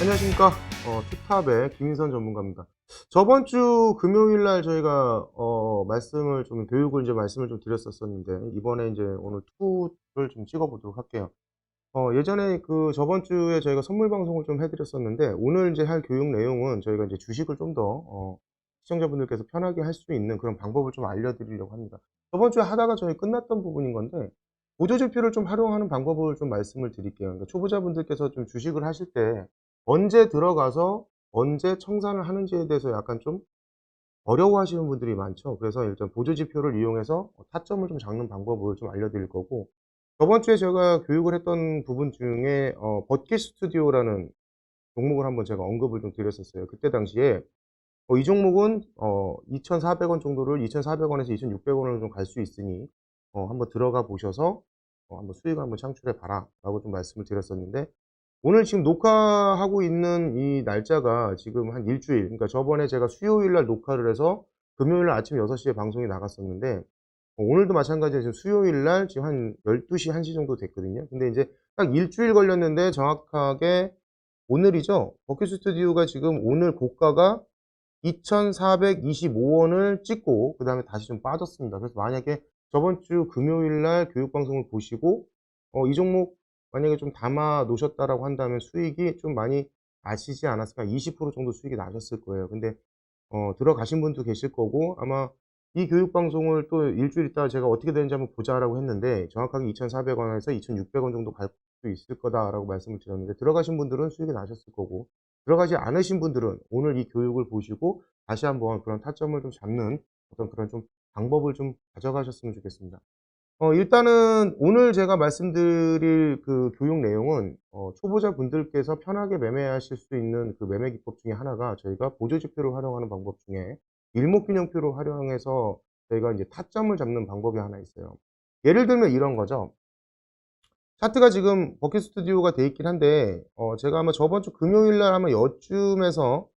안녕하십니까. 투탑의 김인선 전문가입니다. 저번 주 금요일 날 저희가 말씀을 좀 교육을 이제 말씀을 좀 드렸었었는데, 이번에 이제 오늘 2를 좀 찍어 보도록 할게요. 예전에 그 저번 주에 저희가 선물 방송을 좀 해 드렸었는데, 오늘 이제 할 교육 내용은 저희가 이제 주식을 좀 더 시청자분들께서 편하게 할 수 있는 그런 방법을 좀 알려 드리려고 합니다. 저번 주에 하다가 저희 끝났던 부분인 건데, 보조지표를 좀 활용하는 방법을 좀 말씀을 드릴게요. 그러니까 초보자분들께서 좀 주식을 하실 때 언제 들어가서 언제 청산을 하는지에 대해서 약간 좀 어려워하시는 분들이 많죠. 그래서 일단 보조지표를 이용해서 타점을 좀 잡는 방법을 좀 알려드릴 거고, 저번 주에 제가 교육을 했던 부분 중에 버킷 스튜디오라는 종목을 한번 제가 언급을 좀 드렸었어요. 그때 당시에 이 종목은 2,400원 정도를 2,400원에서 2,600원으로 좀 갈 수 있으니 한번 들어가 보셔서 한번 수익을 한번 창출해 봐라 라고 좀 말씀을 드렸었는데, 오늘 지금 녹화하고 있는 이 날짜가 지금 한 일주일, 그러니까 저번에 제가 수요일 날 녹화를 해서 금요일 날 아침 6시에 방송이 나갔었는데, 오늘도 마찬가지로 지금 수요일 날 지금 한 12시, 1시 정도 됐거든요. 근데 이제 딱 일주일 걸렸는데 정확하게 오늘이죠. 버킷 스튜디오가 지금 오늘 고가가 2,425원을 찍고 그다음에 다시 좀 빠졌습니다. 그래서 만약에 저번 주 금요일 날 교육 방송을 보시고 이 종목 만약에 좀 담아 놓으셨다라고 한다면 수익이 좀 많이 나시지 않았을까? 20% 정도 수익이 나셨을 거예요. 근데 들어가신 분도 계실 거고, 아마 이 교육 방송을 또 일주일 있다가 제가 어떻게 되는지 한번 보자라고 했는데 정확하게 2,400원에서 2,600원 정도 갈 수 있을 거다라고 말씀을 드렸는데, 들어가신 분들은 수익이 나셨을 거고, 들어가지 않으신 분들은 오늘 이 교육을 보시고 다시 한번 그런 타점을 좀 잡는 어떤 그런 좀 방법을 좀 가져가셨으면 좋겠습니다. 일단은 오늘 제가 말씀드릴 그 교육 내용은 초보자분들께서 편하게 매매하실 수 있는 그 매매 기법 중에 하나가, 저희가 보조지표를 활용하는 방법 중에 일목균형표를 활용해서 저희가 이제 타점을 잡는 방법이 하나 있어요. 예를 들면 이런 거죠. 차트가 지금 버킷 스튜디오가 돼 있긴 한데 제가 아마 저번 주 금요일 날 아마 여쯤에서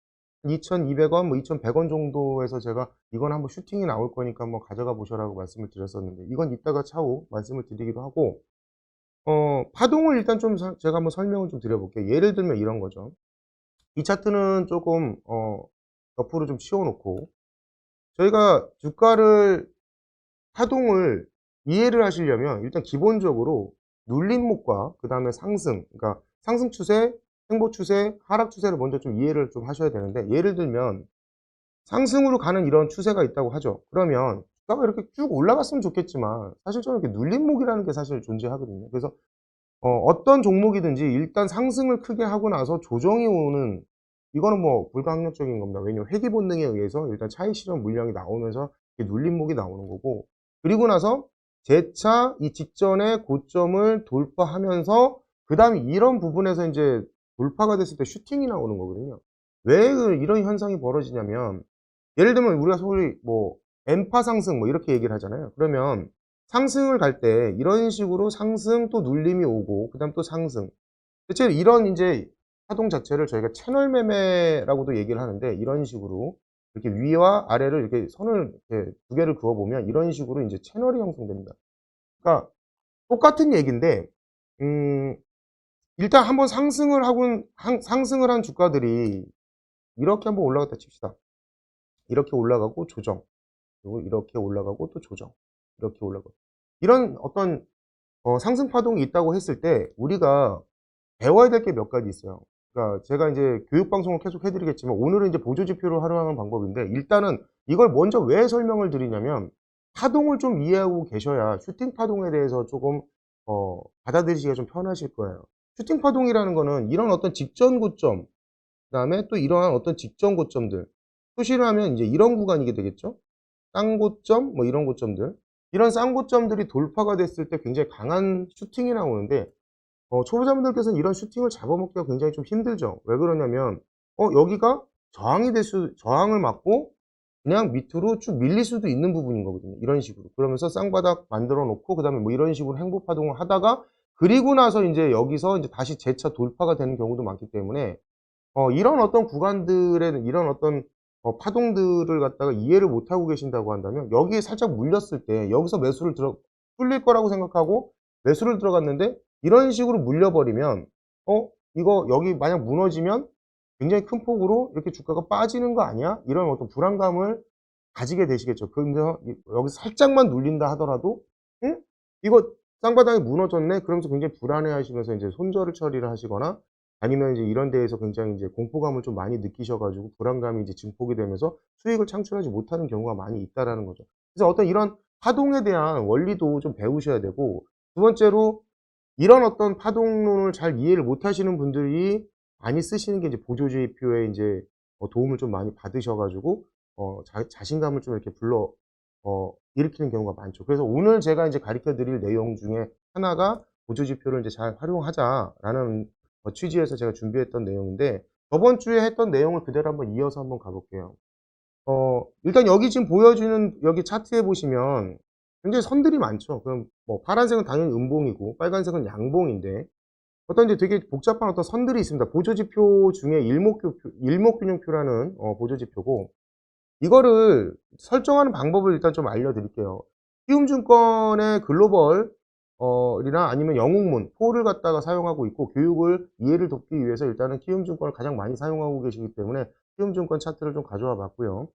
2,200원 뭐 2,100원 정도에서 제가 이건 한번 슈팅이 나올 거니까 한번 가져가 보셔라고 말씀을 드렸었는데, 이건 이따가 차후 말씀을 드리기도 하고, 파동을 일단 좀 제가 한번 설명을 좀 드려 볼게요. 예를 들면 이런 거죠. 이 차트는 조금 옆으로 좀 치워 놓고, 저희가 주가를 파동을 이해를 하시려면 일단 기본적으로 눌림목과 그다음에 상승, 그러니까 상승 추세, 횡보 추세, 하락 추세를 먼저 좀 이해를 좀 하셔야 되는데, 예를 들면 상승으로 가는 이런 추세가 있다고 하죠. 그러면 주가가 이렇게 쭉 올라갔으면 좋겠지만 사실적으로 이렇게 눌림목이라는 게 사실 존재하거든요. 그래서 어떤 종목이든지 일단 상승을 크게 하고 나서 조정이 오는, 이거는 뭐 불가항력적인 겁니다. 왜냐면 회귀 본능에 의해서 일단 차익 실현 물량이 나오면서 이렇게 눌림목이 나오는 거고, 그리고 나서 재차 이 직전의 고점을 돌파하면서 그다음에 이런 부분에서 이제 돌파가 됐을 때 슈팅이 나오는 거거든요. 왜 이런 현상이 벌어지냐면, 예를 들면 우리가 소위 뭐 엔파 상승 뭐 이렇게 얘기를 하잖아요. 그러면 상승을 갈 때 이런 식으로 상승 또 눌림이 오고 그다음 또 상승. 대체 이런 인제 파동 자체를 저희가 채널 매매라고도 얘기를 하는데, 이런 식으로 이렇게 위와 아래를 이렇게 선을 이렇게 두 개를 그어 보면 이런 식으로 인제 채널이 형성됩니다. 그러니까 똑같은 얘기인데, 음 일단 한번 상승을 하고 상승을 한 주가들이 이렇게 한번 올라갔다 칩시다. 이렇게 올라가고 조정. 그리고 이렇게 올라가고 또 조정. 이렇게 올라가고. 이런 어떤 상승 파동이 있다고 했을 때 우리가 배워야 될 게 몇 가지 있어요. 그러니까 제가 인제 교육 방송을 계속 해 드리겠지만 오늘은 이제 보조 지표를 활용하는 방법인데, 일단은 이걸 먼저 왜 설명을 드리냐면, 파동을 좀 이해하고 계셔야 슈팅 파동에 대해서 쪼금 받아들이시기가 좀 편하실 거예요. 슈팅 파동이라는 거는 이런 어떤 직전 고점, 그다음에 또 이러한 어떤 직전 고점들, 표시를 하면 인제 이런 구간이게 되겠죠. 쌍고점 뭐 이런 고점들, 이런 쌍고점들이 돌파가 됐을 때 굉장히 강한 슈팅이 나오는데, 초보자분들께서는 이런 슈팅을 잡아먹기가 굉장히 좀 힘들죠. 왜 그러냐면 여기가 저항을 맞고 그냥 밑으로 쭉 밀릴 수도 있는 부분인 거거든요. 이런 식으로. 그러면서 쌍바닥 만들어 놓고 그다음에 뭐 이런 식으로 횡보 파동을 하다가, 그리고 나서 인제 여기서 이제 다시 재차 돌파가 되는 경우도 많기 때문에 이런 어떤 구간들에는 이런 어떤 파동들을 갖다가 이해를 못하고 계신다고 한다면, 여기에 살짝 물렸을 때 여기서 매수를 뚫릴 거라고 생각하고 매수를 들어갔는데 이런 식으로 물려버리면 이거 여기 만약 무너지면 굉장히 큰 폭으로 이렇게 주가가 빠지는 거 아니야? 이런 어떤 불안감을 가지게 되시겠죠. 그러면서 여기서 살짝만 눌린다 하더라도 '응? 이거 쌍바닥이 무너졌네.' 그러면서 굉장히 불안해하시면서 인제 손절을 처리를 하시거나 아니면 이제 이런 데에서 굉장히 이제 공포감을 좀 많이 느끼셔 가지고 불안감이 이제 증폭이 되면서 수익을 창출하지 못하는 경우가 많이 있다라는 거죠. 그래서 어떤 이런 파동에 대한 원리도 좀 배우셔야 되고, 두 번째로 이런 어떤 파동론을 잘 이해를 못 하시는 분들이 많이 쓰시는 게 이제 보조주의표에 인제 도움을 좀 많이 받으셔 가지고 자신감을 좀 이렇게 일으키는 경우가 많죠. 그래서 오늘 제가 인제 가르쳐 드릴 내용 중에 하나가 보조지표를 인제 잘 활용하자라는 취지에서 제가 준비했던 내용인데, 저번 주에 했던 내용을 그대로 한번 이어서 한번 가 볼게요. 일단 여기 지금 보여주는 여기 차트에 보시면 굉장히 선들이 많죠. 그럼 뭐 파란색은 당연히 음봉이고 빨간색은 양봉인데, 어떤 이제 되게 복잡한 어떤 선들이 있습니다. 보조지표 중에 일목균형표라는 보조지표고, 이거를 설정하는 방법을 일단 좀 알려드릴게요. 키움증권의 글로벌 이나 아니면 영웅문, 포를 갖다가 사용하고 있고, 교육을 이해를 돕기 위해서 일단은 키움증권을 가장 많이 사용하고 계시기 때문에 키움증권 차트를 좀 가져와 봤고요.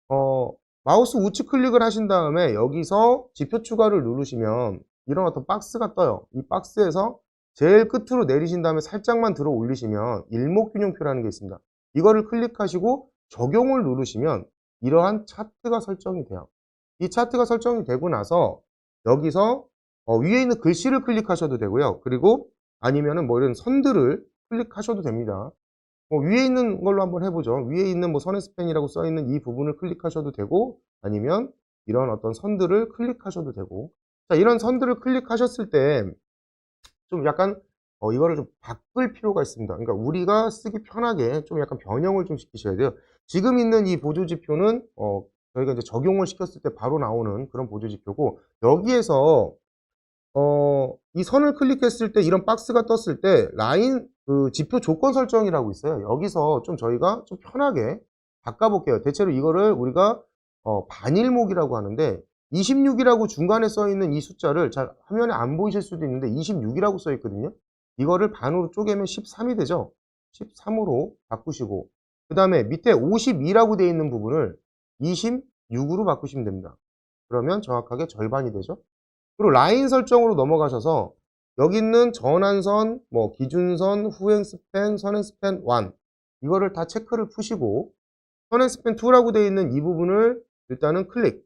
어 마우스 우측 클릭을 하신 다음에 여기서 지표 추가를 누르시면 이런 어떤 박스가 떠요. 이 박스에서 제일 끝으로 내리신 다음에 살짝만 들어 올리시면 일목균형표라는 게 있습니다. 이거를 클릭하시고 적용을 누르시면 이러한 차트가 설정이 돼요. 이 차트가 설정이 되고 나서 여기서 위에 있는 글씨를 클릭하셔도 되고요. 그리고 아니면은 뭐 이런 선들을 클릭하셔도 됩니다. 위에 있는 걸로 한번 해보죠. 위에 있는 뭐 선행스팬이라고 써 있는 이 부분을 클릭하셔도 되고, 아니면 이런 어떤 선들을 클릭하셔도 되고. 자, 이런 선들을 클릭하셨을 때 좀 약간 이거를 좀 바꿀 필요가 있습니다. 그러니까 우리가 쓰기 편하게 좀 약간 변형을 좀 시키셔야 돼요. 지금 있는 이 보조지표는 저희가 이제 적용을 시켰을 때 바로 나오는 그런 보조지표고, 여기에서 이 선을 클릭했을 때 이런 박스가 떴을 때 라인 그 지표 조건 설정이라고 있어요. 여기서 좀 저희가 좀 편하게 바꿔 볼게요. 대체로 이거를 우리가 반일목이라고 하는데, 26이라고 중간에 써 있는 이 숫자를 잘 화면에 안 보이실 수도 있는데 26이라고 써 있거든요. 이거를 반으로 쪼개면 13이 되죠. 13으로 바꾸시고, 그다음에 밑에 52라고 되어 있는 부분을 26으로 바꾸시면 됩니다. 그러면 정확하게 절반이 되죠. 그리고 라인 설정으로 넘어가셔서 여기 있는 전환선, 뭐 기준선, 후행스팬, 선행스팬 1, 이거를 다 체크를 푸시고 선행스팬 2라고 되어 있는 이 부분을 일단은 클릭,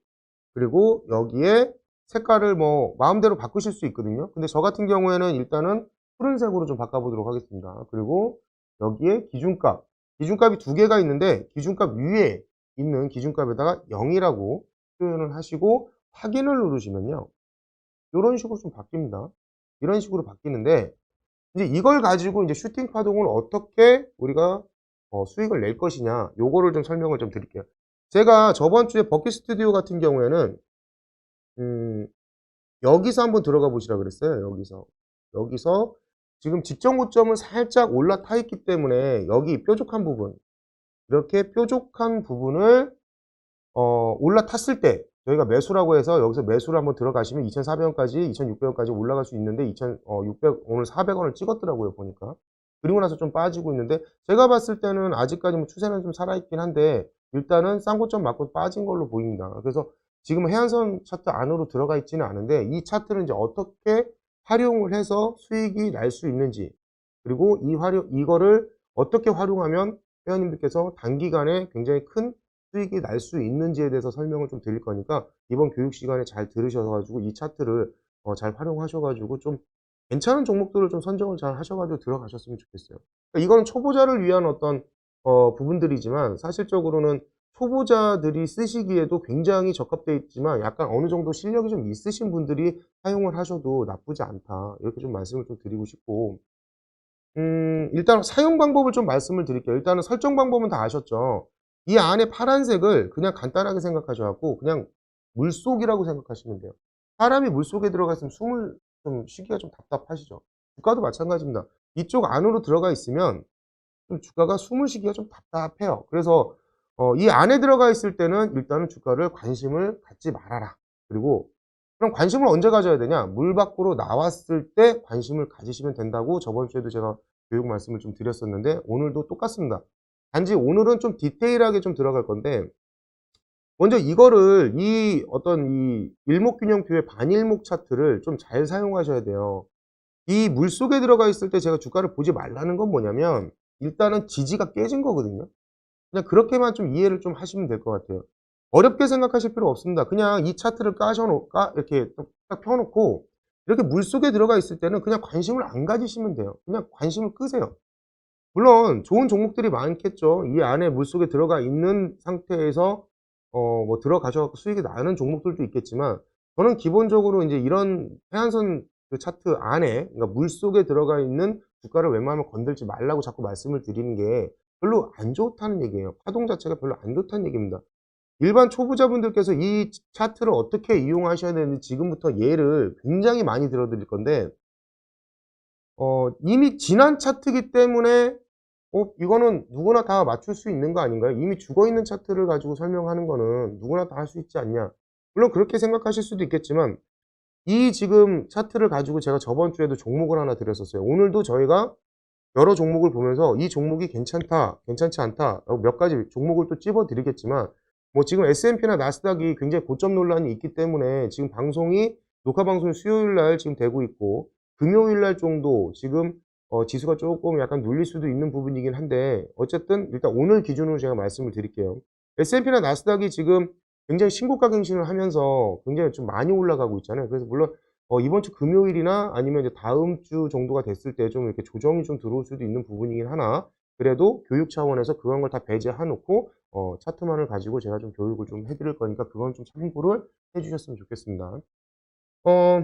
그리고 여기에 색깔을 뭐 마음대로 바꾸실 수 있거든요. 근데 저 같은 경우에는 일단은 푸른색으로 좀 바꿔보도록 하겠습니다. 그리고 여기에 기준값이 두 개가 있는데 기준값 위에 있는 기준값에다가 0이라고 표현을 하시고 확인을 누르시면요, 요런 식으로 좀 바뀝니다. 이런 식으로 바뀌는데, 이제 이걸 가지고 이제 슈팅 파동을 어떻게 우리가 수익을 낼 것이냐, 요거를 좀 설명을 좀 드릴게요. 제가 저번 주에 버킷 스튜디오 같은 경우에는 음 여기서 한번 들어가 보시라 그랬어요. 여기서 지금 직전 고점은 살짝 올라타 있기 때문에 여기 뾰족한 부분, 이렇게 뾰족한 부분을 올라탔을 때 저희가 매수라고 해서 여기서 매수를 한번 들어가시면 2,400원까지 2,600원까지 올라갈 수 있는데 2,600 오늘 400원을 찍었더라고요 보니까. 그리고 나서 좀 빠지고 있는데, 제가 봤을 때는 아직까지 뭐 추세는 좀 살아있긴 한데 일단은 쌍고점 맞고 빠진 걸로 보입니다. 그래서 지금 해안선 차트 안으로 들어가 있지는 않은데, 이 차트를 이제 어떻게 활용을 해서 수익이 날 수 있는지, 그리고 이거를 어떻게 활용하면 회원님들께서 단기간에 굉장히 큰 수익이 날 수 있는지에 대해서 설명을 좀 드릴 거니까 이번 교육 시간에 잘 들으셔 가지고 이 차트를 잘 활용하셔 가지고 좀 괜찮은 종목들을 좀 선정을 잘 하셔 가지고 들어가셨으면 좋겠어요. 그러니까 이거는 초보자를 위한 어떤 부분들이지만 사실적으로는 초보자들이 쓰시기에도 굉장히 적합되어 있지만 약간 어느 정도 실력이 좀 있으신 분들이 사용을 하셔도 나쁘지 않다, 이렇게 좀 말씀을 좀 드리고 싶고, 일단 사용 방법을 좀 말씀을 드릴게요. 일단은 설정 방법은 다 아셨죠? 이 안에 파란색을 그냥 간단하게 생각하셔 갖고 그냥 물속이라고 생각하시면 돼요. 사람이 물속에 들어가 있으면 숨을 좀 쉬기가 좀 답답하시죠? 주가도 마찬가지입니다. 이쪽 안으로 들어가 있으면 좀 주가가 숨을 쉬기가 좀 답답해요. 그래서 이 안에 들어가 있을 때는 일단은 주가를 관심을 갖지 말아라. 그리고 그럼 관심을 언제 가져야 되냐? 물 밖으로 나왔을 때 관심을 가지시면 된다고 저번 주에도 제가 교육 말씀을 좀 드렸었는데 오늘도 똑같습니다. 단지 오늘은 좀 디테일하게 좀 들어갈 건데, 먼저 이거를 이 어떤 이 일목균형표의 반일목 차트를 좀 잘 사용하셔야 돼요. 이 물속에 들어가 있을 때 제가 주가를 보지 말라는 건 뭐냐면, 일단은 지지가 깨진 거거든요. 그냥 그렇게만 좀 이해를 좀 하시면 될 것 같아요. 어렵게 생각하실 필요 없습니다. 그냥 이 차트를 이렇게 딱 펴 놓고, 이렇게 물속에 들어가 있을 때는 그냥 관심을 안 가지시면 돼요. 그냥 관심을 끄세요. 물론 좋은 종목들이 많겠죠. 이 안에 물속에 들어가 있는 상태에서 뭐 들어가셔 갖고 수익이 나는 종목들도 있겠지만, 저는 기본적으로 인제 이런 해안선 그 차트 안에, 그러니까 물속에 들어가 있는 주가를 웬만하면 건들지 말라고 자꾸 말씀을 드리는 게 별로 안 좋다는 얘기예요. 파동 자체가 별로 안 좋다는 얘기입니다. 일반 초보자분들께서 이 차트를 어떻게 이용하셔야 되는지 지금부터 예를 굉장히 많이 들어 드릴 건데, 이미 지난 차트이기 때문에 이거는 누구나 다 맞출 수 있는 거 아닌가요? 이미 죽어있는 차트를 가지고 설명하는 거는 누구나 다 할 수 있지 않냐. 물론 그렇게 생각하실 수도 있겠지만, 이 지금 차트를 가지고 제가 저번 주에도 종목을 하나 드렸었어요. 오늘도 저희가 여러 종목을 보면서 이 종목이 괜찮다, 괜찮지 않다, 몇 가지 종목을 또 찝어 드리겠지만, 뭐 지금 S&P나 나스닥이 굉장히 고점 논란이 있기 때문에 지금 녹화 방송이 수요일 날 지금 되고 있고, 금요일 날 정도 지금 지수가 조금 약간 눌릴 수도 있는 부분이긴 한데, 어쨌든 일단 오늘 기준으로 제가 말씀을 드릴게요. S&P나 나스닥이 지금 굉장히 신고가 갱신을 하면서 굉장히 좀 많이 올라가고 있잖아요. 그래서 물론 이번 주 금요일이나 아니면 이제 다음 주 정도가 됐을 때 좀 이렇게 조정이 좀 들어올 수도 있는 부분이긴 하나, 그래도 교육 차원에서 그런 걸 다 배제해 놓고 차트만을 가지고 제가 좀 교육을 좀 해 드릴 거니까 그건 좀 참고를 해 주셨으면 좋겠습니다. 어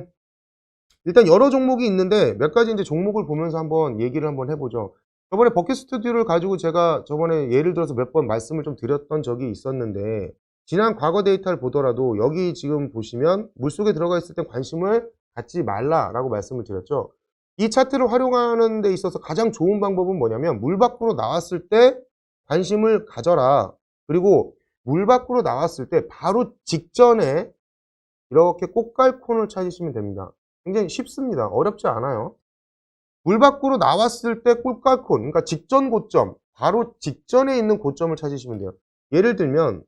일단 여러 종목이 있는데 몇 가지 인제 종목을 보면서 한번 얘기를 한번 해 보죠. 저번에 버킷 스튜디오를 가지고 제가 저번에 예를 들어서 몇 번 말씀을 좀 드렸던 적이 있었는데, 지난 과거 데이터를 보더라도 여기 지금 보시면 "물속에 들어가 있을 땐 관심을 갖지 말라."라고 말씀을 드렸죠. 이 차트를 활용하는 데 있어서 가장 좋은 방법은 뭐냐면, 물 밖으로 나왔을 때 관심을 가져라. 그리고 물 밖으로 나왔을 때 바로 직전에 이렇게 꽃갈콘을 찾으시면 됩니다. 굉장히 쉽습니다. 어렵지 않아요. 물 밖으로 나왔을 때 꽃갈콘, 그러니까 직전 고점, 바로 직전에 있는 고점을 찾으시면 돼요. 예를 들면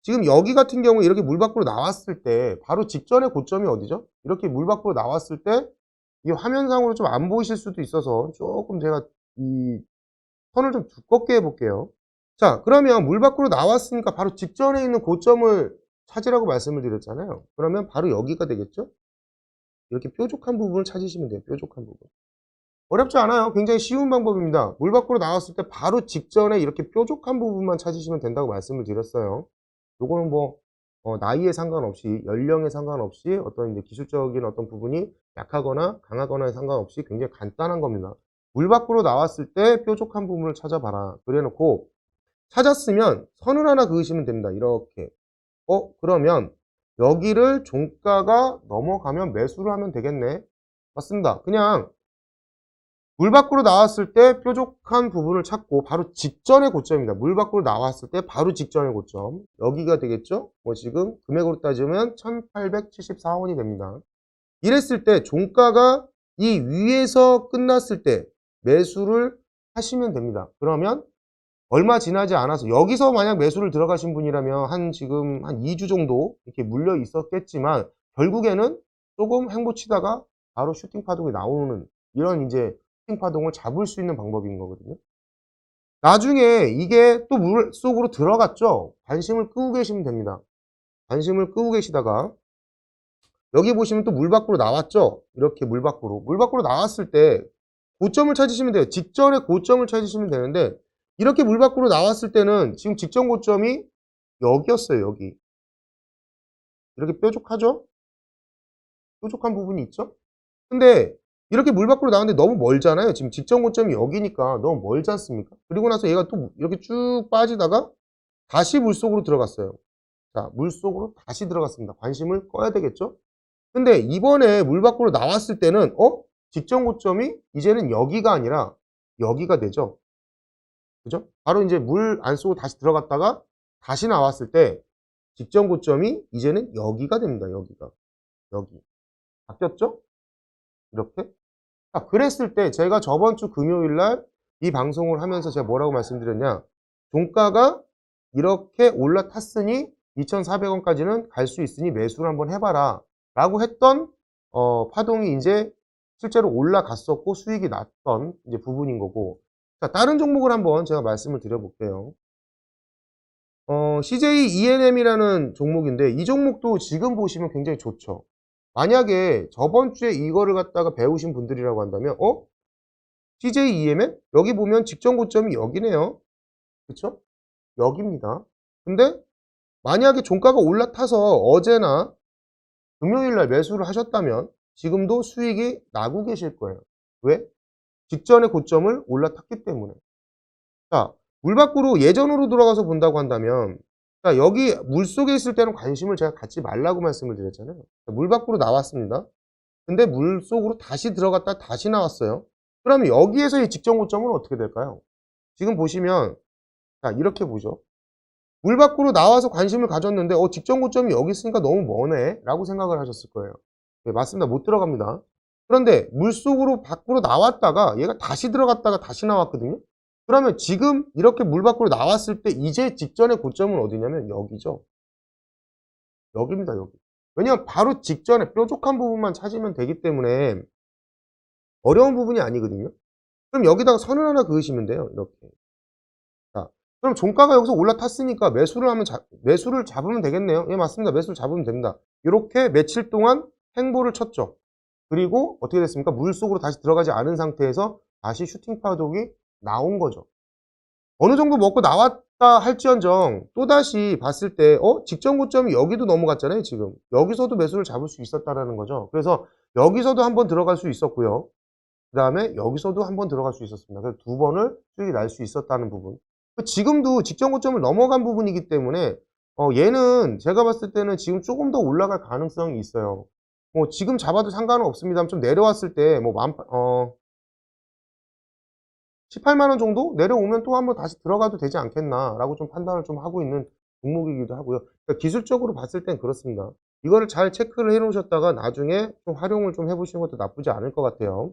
지금 여기 같은 경우에 이렇게 물 밖으로 나왔을 때 바로 직전의 고점이 어디죠? 이렇게 물 밖으로 나왔을 때 이 화면상으로 좀 안 보이실 수도 있어서 쪼끔 제가 이 선을 좀 두껍게 해 볼게요. 자, 그러면 물 밖으로 나왔으니까 바로 직전에 있는 고점을 찾으라고 말씀을 드렸잖아요. 그러면 바로 여기가 되겠죠? 이렇게 뾰족한 부분을 찾으시면 돼요. 뾰족한 부분. 어렵지 않아요. 굉장히 쉬운 방법입니다. 물 밖으로 나왔을 때 바로 직전에 이렇게 뾰족한 부분만 찾으시면 된다고 말씀을 드렸어요. 요거는 뭐 나이에 상관없이, 연령에 상관없이, 어떤 이제 기술적인 어떤 부분이 약하거나 강하거나에 상관없이 굉장히 간단한 겁니다. 물 밖으로 나왔을 때 뾰족한 부분을 찾아봐라. 그래 놓고 찾았으면 선을 하나 그으시면 됩니다. 이렇게. 그러면 여기를 종가가 넘어가면 매수를 하면 되겠네. 맞습니다. 그냥 물 밖으로 나왔을 때 뾰족한 부분을 찾고 바로 직전의 고점입니다. 물 밖으로 나왔을 때 바로 직전의 고점. 여기가 되겠죠? 뭐 지금 금액으로 따지면 1874원이 됩니다. 이랬을 때 종가가 이 위에서 끝났을 때 매수를 하시면 됩니다. 그러면 얼마 지나지 않아서, 여기서 만약 매수를 들어가신 분이라면 지금 한 2주 정도 이렇게 물려 있었겠지만, 결국에는 조금 횡보치다가 바로 슈팅 파동이 나오는, 이런 이제 슈팅 파동을 잡을 수 있는 방법인 거거든요. 나중에 이게 또 물속으로 들어갔죠? 관심을 끄고 계시면 됩니다. 관심을 끄고 계시다가 여기 보시면 또 물 밖으로 나왔죠? 이렇게 물 밖으로 나왔을 때 고점을 찾으시면 돼요. 직전에 고점을 찾으시면 되는데, 이렇게 물 밖으로 나왔을 때는 지금 직전 고점이 여기였어요. 여기. 이렇게 뾰족하죠? 뾰족한 부분이 있죠? 근데 이렇게 물 밖으로 나왔는데 너무 멀잖아요. 지금 직전 고점이 여기니까 너무 멀지 않습니까? 그리고 나서 얘가 또 이렇게 쭉 빠지다가 다시 물속으로 들어갔어요. 자, 물속으로 다시 들어갔습니다. 관심을 꺼야 되겠죠? 근데 이번에 물 밖으로 나왔을 때는 직전 고점이 이제는 여기가 아니라 여기가 되죠. 그죠? 바로 이제 물 안 쏘고 다시 들어갔다가 다시 나왔을 때 직전 고점이 이제는 여기가 됩니다. 여기가. 여기. 바뀌었죠? 이렇게. 자, 그랬을 때 제가 저번 주 금요일 날 이 방송을 하면서 제가 뭐라고 말씀드렸냐? 종가가 이렇게 올라탔으니 2,400원까지는 갈 수 있으니 매수를 한번 해봐라 라고 했던 파동이 이제 실제로 올라갔었고 수익이 났던 이제 부분인 거고. 자, 다른 종목을 한번 제가 말씀을 드려볼게요. CJ ENM이라는 종목인데 이 종목도 지금 보시면 굉장히 좋죠. 만약에 저번 주에 이거를 갖다가 배우신 분들이라고 한다면 CJ ENM? 여기 보면 직전 고점이 여기네요. 그쵸? 여기입니다. 근데 만약에 종가가 올라타서 어제나 금요일날 매수를 하셨다면 지금도 수익이 나고 계실 거예요. 왜? 직전의 고점을 올라탔기 때문에. 자, 물 밖으로 예전으로 돌아가서 본다고 한다면, 자, 여기 물 속에 있을 때는 관심을 제가 갖지 말라고 말씀을 드렸잖아요. 자, 물 밖으로 나왔습니다. 근데 물 속으로 다시 들어갔다 다시 나왔어요. 그러면 여기에서의 직전 고점은 어떻게 될까요? 지금 보시면, 자, 이렇게 보죠. 물 밖으로 나와서 관심을 가졌는데, 직전 고점이 여기 있으니까 너무 머네? 라고 생각을 하셨을 거예요. 네, 맞습니다. 못 들어갑니다. 그런데 물 속으로 밖으로 나왔다가 얘가 다시 들어갔다가 다시 나왔거든요. 그러면 지금 이렇게 물 밖으로 나왔을 때 이제 직전의 고점은 어디냐면 여기죠. 여기입니다. 여기. 왜냐하면 바로 직전에 뾰족한 부분만 찾으면 되기 때문에 어려운 부분이 아니거든요. 그럼 여기다가 선을 하나 그으시면 돼요. 이렇게. 자, 그럼 종가가 여기서 올라탔으니까 매수를 잡으면 되겠네요. 예, 맞습니다. 매수를 잡으면 됩니다. 이렇게 며칠 동안 행보를 쳤죠. 그리고 어떻게 됐습니까? 물속으로 다시 들어가지 않은 상태에서 다시 슈팅 파동이 나온 거죠. 어느 정도 먹고 나왔다 할지언정 또다시 봤을 때 직전 고점이 여기도 넘어갔잖아요. 지금 여기서도 매수를 잡을 수 있었다라는 거죠. 그래서 여기서도 한번 들어갈 수 있었고요. 그 다음에 여기서도 한번 들어갈 수 있었습니다. 그래서 두 번을 수익이 날 수 있었다는 부분. 지금도 직전 고점을 넘어간 부분이기 때문에 얘는 제가 봤을 때는 지금 조금 더 올라갈 가능성이 있어요. 뭐 지금 잡아도 상관은 없습니다만 좀 내려왔을 때 뭐 18만원 정도 내려오면 또 한번 다시 들어가도 되지 않겠나라고 좀 판단을 좀 하고 있는 종목이기도 하고요. 그러니까 기술적으로 봤을 땐 그렇습니다. 이거를 잘 체크를 해 놓으셨다가 나중에 좀 활용을 좀 해보시는 것도 나쁘지 않을 것 같아요.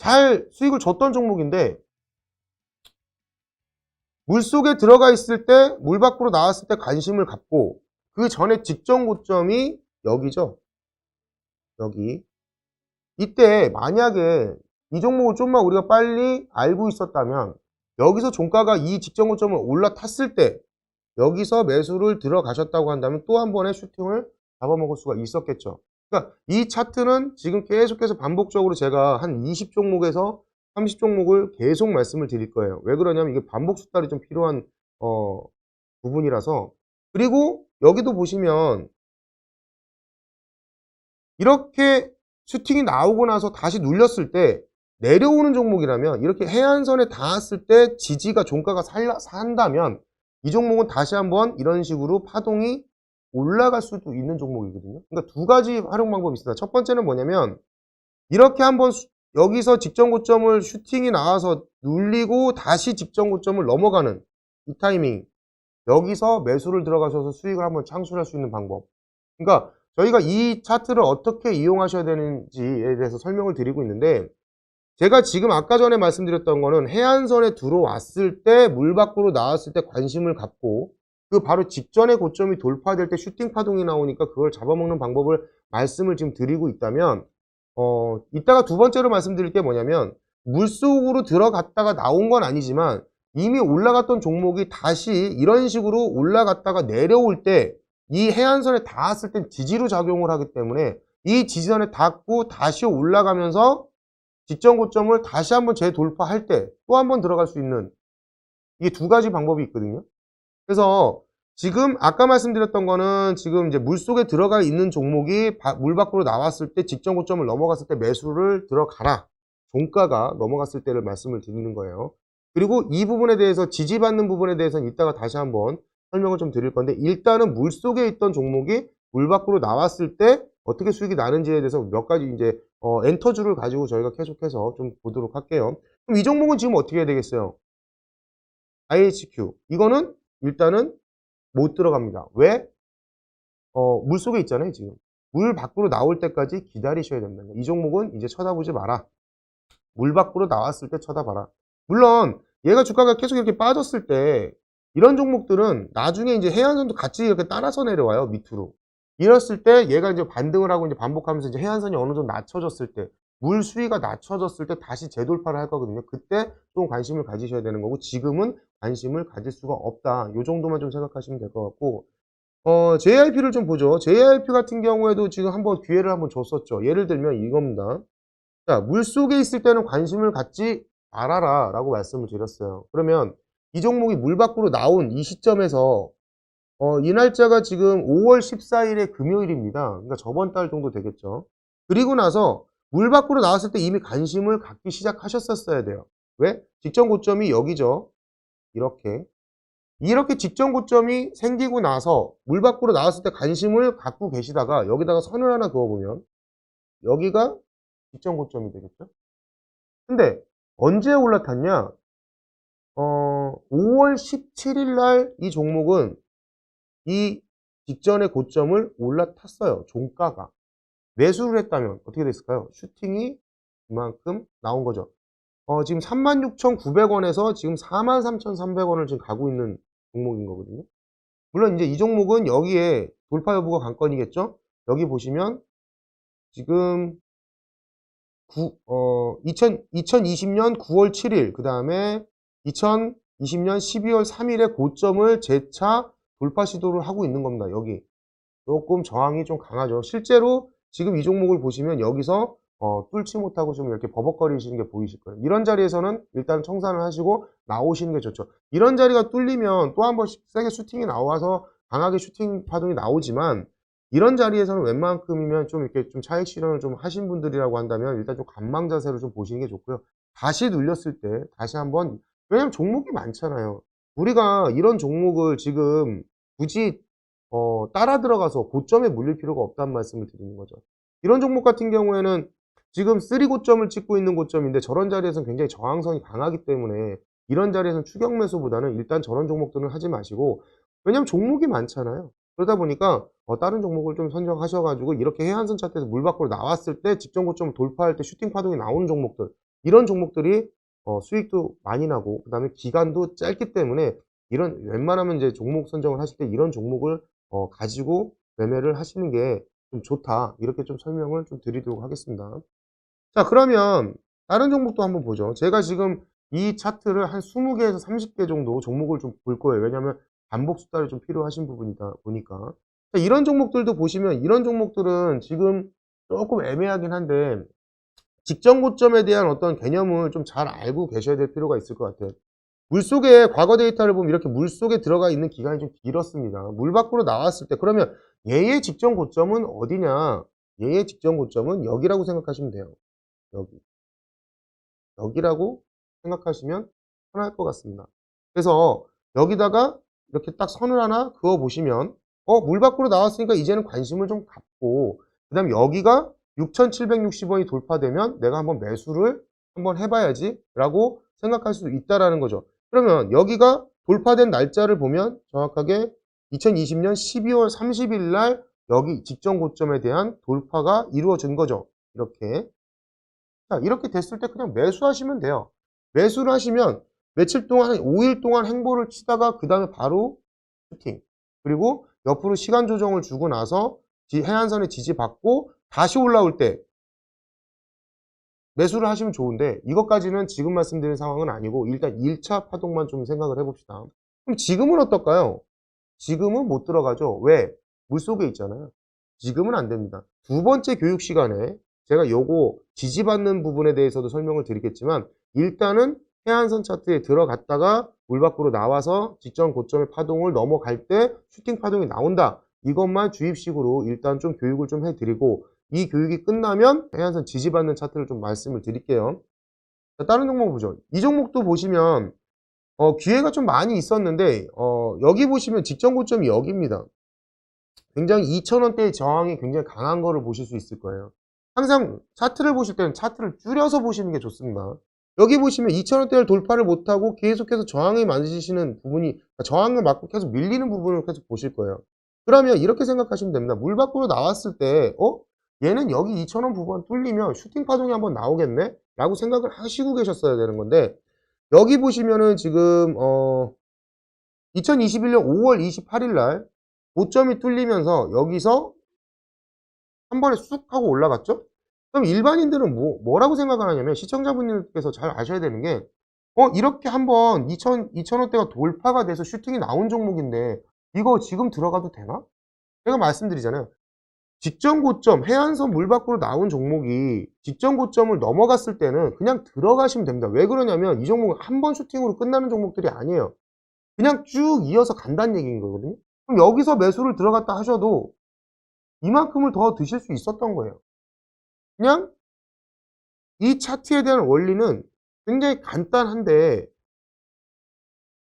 잘 수익을 줬던 종목인데 물속에 들어가 있을 때 물 밖으로 나왔을 때 관심을 갖고 그 전에 직전 고점이 여기죠. 여기. 이때 만약에 이 종목을 좀만 우리가 빨리 알고 있었다면 여기서 종가가 이 직전 고점을 올라탔을 때 여기서 매수를 들어가셨다고 한다면 또 한 번의 슈팅을 잡아먹을 수가 있었겠죠. 그러니까 이 차트는 지금 계속해서 반복적으로 제가 한 20종목에서 30종목을 계속 말씀을 드릴 거예요. 왜 그러냐면 이게 반복 수달이 좀 필요한 부분이라서. 그리고 여기도 보시면 이렇게 슈팅이 나오고 나서 다시 눌렸을 때 내려오는 종목이라면 이렇게 해안선에 닿았을 때 지지가 종가가 산다면 이 종목은 다시 한번 이런 식으로 파동이 올라갈 수도 있는 종목이거든요. 그러니까 두 가지 활용 방법이 있습니다. 첫 번째는 뭐냐면 이렇게 한번 여기서 직전 고점을 슈팅이 나와서 눌리고 다시 직전 고점을 넘어가는 이 타이밍, 여기서 매수를 들어가셔서 수익을 한번 창출할 수 있는 방법. 그러니까 저희가 이 차트를 어떻게 이용하셔야 되는지에 대해서 설명을 드리고 있는데, 제가 지금 아까 전에 말씀드렸던 거는 해안선에 들어왔을 때 물 밖으로 나왔을 때 관심을 갖고 그 바로 직전의 고점이 돌파될 때 슈팅 파동이 나오니까 그걸 잡아먹는 방법을 말씀을 지금 드리고 있다면, 이따가 두 번째로 말씀드릴 게 뭐냐면, 물속으로 들어갔다가 나온 건 아니지만 이미 올라갔던 종목이 다시 이런 식으로 올라갔다가 내려올 때 이 해안선에 닿았을 땐 지지로 작용을 하기 때문에 이 지지선에 닿고 다시 올라가면서 직전 고점을 다시 한번 재돌파할 때 또 한번 들어갈 수 있는, 이게 두 가지 방법이 있거든요. 그래서 지금 아까 말씀드렸던 거는 지금 이제 물속에 들어가 있는 종목이 물 밖으로 나왔을 때 직전 고점을 넘어갔을 때 매수를 들어가라. 종가가 넘어갔을 때를 말씀을 드리는 거예요. 그리고 이 부분에 대해서 지지받는 부분에 대해서는 이따가 다시 한번 설명을 좀 드릴 건데, 일단은 물속에 있던 종목이 물 밖으로 나왔을 때 어떻게 수익이 나는지에 대해서 몇 가지 이제 엔터주를 가지고 저희가 계속해서 좀 보도록 할게요. 그럼 이 종목은 지금 어떻게 해야 되겠어요? IHQ. 이거는 일단은 못 들어갑니다. 왜? 물속에 있잖아요, 지금. 물 밖으로 나올 때까지 기다리셔야 된다. 이 종목은 이제 쳐다보지 마라. 물 밖으로 나왔을 때 쳐다봐라. 물론 얘가 주가가 계속 이렇게 빠졌을 때 이런 종목들은 나중에 이제 해안선도 같이 이렇게 따라서 내려와요, 밑으로. 이랬을 때 얘가 이제 반등을 하고 이제 반복하면서 이제 해안선이 어느 정도 낮춰졌을 때, 물 수위가 낮춰졌을 때 다시 재돌파를 할 거거든요. 그때 좀 관심을 가지셔야 되는 거고, 지금은 관심을 가질 수가 없다. 요 정도만 좀 생각하시면 될 것 같고, JIP를 좀 보죠. JIP 같은 경우에도 지금 한번 기회를 한번 줬었죠. 예를 들면 이겁니다. 자, 물속에 있을 때는 관심을 갖지 말아라 라고 말씀을 드렸어요. 그러면 이 종목이 물 밖으로 나온 이 시점에서 이 날짜가 지금 5월 14일의 금요일입니다. 그러니까 저번 달 정도 되겠죠. 그리고 나서 물 밖으로 나왔을 때 이미 관심을 갖기 시작하셨었어야 돼요. 왜? 직전 고점이 여기죠. 이렇게 직전 고점이 생기고 나서 물 밖으로 나왔을 때 관심을 갖고 계시다가 여기다가 선을 하나 그어보면 여기가 직전 고점이 되겠죠. 근데 언제 올라탔냐? 5월 17일 날 이 종목은 이 직전의 고점을 올라탔어요. 종가가. 매수를 했다면 어떻게 됐을까요? 슈팅이 이만큼 나온 거죠. 지금 36,900원에서 지금 43,300원을 지금 가고 있는 종목인 거거든요. 물론 이제 이 종목은 여기에 돌파 여부가 관건이겠죠? 여기 보시면 지금 2020년 9월 7일, 그 다음에 2020년 12월 3일에 고점을 재차 돌파 시도를 하고 있는 겁니다. 여기 조금 저항이 좀 강하죠. 실제로 지금 이 종목을 보시면 여기서 뚫지 못하고 좀 이렇게 버벅거리시는 게 보이실 거예요. 이런 자리에서는 일단 청산을 하시고 나오시는 게 좋죠. 이런 자리가 뚫리면 또 한 번씩 세게 슈팅이 나와서 강하게 슈팅 파동이 나오지만, 이런 자리에서는 웬만큼이면 좀 이렇게 좀 차익 실현을 좀 하신 분들이라고 한다면 일단 좀 관망 자세로 좀 보시는 게 좋고요. 다시 눌렸을 때 다시 한번, 왜냐면 종목이 많잖아요. 우리가 이런 종목을 지금 굳이 따라 들어가서 고점에 물릴 필요가 없다는 말씀을 드리는 거죠. 이런 종목 같은 경우에는 지금 3 고점을 찍고 있는 고점인데 저런 자리에서는 굉장히 저항성이 강하기 때문에 이런 자리에서는 추격 매수보다는 일단 저런 종목들은 하지 마시고, 왜냐면 종목이 많잖아요. 그러다 보니까 다른 종목을 좀 선정하셔가지고 이렇게 해안선 차트에서 물 밖으로 나왔을 때 직전 고점을 돌파할 때 슈팅 파동이 나오는 종목들, 이런 종목들이 수익도 많이 나고 그 다음에 기간도 짧기 때문에 이런 웬만하면 이제 종목 선정을 하실 때 이런 종목을 가지고 매매를 하시는 게 좀 좋다, 이렇게 좀 설명을 좀 드리도록 하겠습니다. 자, 그러면 다른 종목도 한번 보죠. 제가 지금 이 차트를 한 20개에서 30개 정도 종목을 좀 볼 거예요. 왜냐하면 반복 수달이 좀 필요하신 부분이다 보니까. 자, 이런 종목들도 보시면 이런 종목들은 지금 조금 애매하긴 한데 직전 고점에 대한 어떤 개념을 좀 잘 알고 계셔야 될 필요가 있을 것 같아요. 물속에 과거 데이터를 보면 이렇게 물속에 들어가 있는 기간이 좀 길었습니다. 물 밖으로 나왔을 때, 그러면 얘의 직전 고점은 어디냐? 얘의 직전 고점은 여기라고 생각하시면 돼요. 여기. 여기라고 생각하시면 편할 것 같습니다. 그래서 여기다가 이렇게 딱 선을 하나 그어 보시면 물 밖으로 나왔으니까 이제는 관심을 좀 갖고, 그 다음에 여기가 6,760원이 돌파되면 내가 한번 매수를 한번 해봐야지 라고 생각할 수 있다라는 거죠. 그러면 여기가 돌파된 날짜를 보면 정확하게 2020년 12월 30일 날 여기 직전 고점에 대한 돌파가 이루어진 거죠. 이렇게. 자, 이렇게 됐을 때 그냥 매수하시면 돼요. 매수를 하시면 며칠 동안, 한 5일 동안 행보를 치다가 그 다음에 바로 슈팅. 그리고 옆으로 시간 조정을 주고 나서 해안선에 지지받고 다시 올라올 때 매수를 하시면 좋은데 이것까지는 지금 말씀드린 상황은 아니고 일단 1차 파동만 좀 생각을 해봅시다. 그럼 지금은 어떨까요? 지금은 못 들어가죠. 왜? 물속에 있잖아요. 지금은 안 됩니다. 두 번째 교육 시간에 제가 요거 지지받는 부분에 대해서도 설명을 드리겠지만 일단은 해안선 차트에 들어갔다가 물 밖으로 나와서 직전 고점의 파동을 넘어갈 때 슈팅 파동이 나온다. 이것만 주입식으로 일단 좀 교육을 좀 해드리고 이 교육이 끝나면 해안선 지지받는 차트를 좀 말씀을 드릴게요. 자, 다른 종목 보죠. 이 종목도 보시면 기회가 좀 많이 있었는데 여기 보시면 직전 고점이 여기입니다. 굉장히 2,000원대의 저항이 굉장히 강한 거를 보실 수 있을 거예요. 항상 차트를 보실 때는 차트를 줄여서 보시는 게 좋습니다. 여기 보시면 2,000원대를 돌파를 못하고 계속해서 저항이 만지시는 부분이 저항을 맞고 계속 밀리는 부분을 계속 보실 거예요. 그러면 이렇게 생각하시면 됩니다. 물 밖으로 나왔을 때 얘는 여기 2,000원 부분 뚫리면 슈팅 파동이 한번 나오겠네? 라고 생각을 하시고 계셨어야 되는 건데 여기 보시면은 지금 2021년 5월 28일 날 고점이 뚫리면서 여기서 한 번에 쑥 하고 올라갔죠? 그럼 일반인들은 뭐라고 생각을 하냐면 시청자분들께서 잘 아셔야 되는 게 이렇게 한번 2,000원대가 돌파가 돼서 슈팅이 나온 종목인데 이거 지금 들어가도 되나? 제가 말씀드리잖아요. 직전 고점, 해안선 물 밖으로 나온 종목이 직전 고점을 넘어갔을 때는 그냥 들어가시면 됩니다. 왜 그러냐면 이 종목은 한 번 슈팅으로 끝나는 종목들이 아니에요. 그냥 쭉 이어서 간다는 얘기인 거거든요. 그럼 여기서 매수를 들어갔다 하셔도 이만큼을 더 드실 수 있었던 거예요. 그냥 이 차트에 대한 원리는 굉장히 간단한데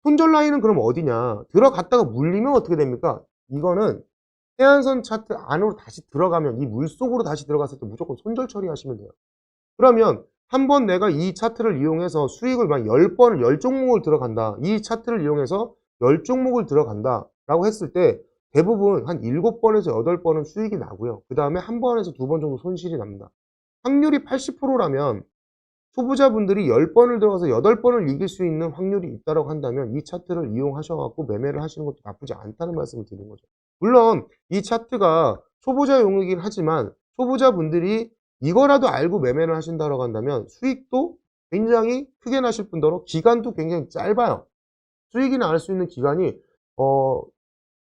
손절 라인은 그럼 어디냐? 들어갔다가 물리면 어떻게 됩니까? 이거는 해안선 차트 안으로 다시 들어가면 이 물속으로 다시 들어갔을 때 무조건 손절 처리하시면 돼요. 그러면 한번 내가 이 차트를 이용해서 수익을 막 10번을 10종목을 들어간다. 이 차트를 이용해서 10종목을 들어간다 라고 했을 때 대부분 한 7번에서 8번은 수익이 나고요. 그 다음에 한 번에서 2번 정도 손실이 납니다. 확률이 80%라면 초보자분들이 10번을 들어가서 8번을 이길 수 있는 확률이 있다고 한다면 이 차트를 이용하셔서 매매를 하시는 것도 나쁘지 않다는 말씀을 드리는 거죠. 물론 이 차트가 초보자용이긴 하지만 초보자분들이 이거라도 알고 매매를 하신다고 한다면 수익도 굉장히 크게 나실 뿐더러 기간도 굉장히 짧아요. 수익이 날 수 있는 기간이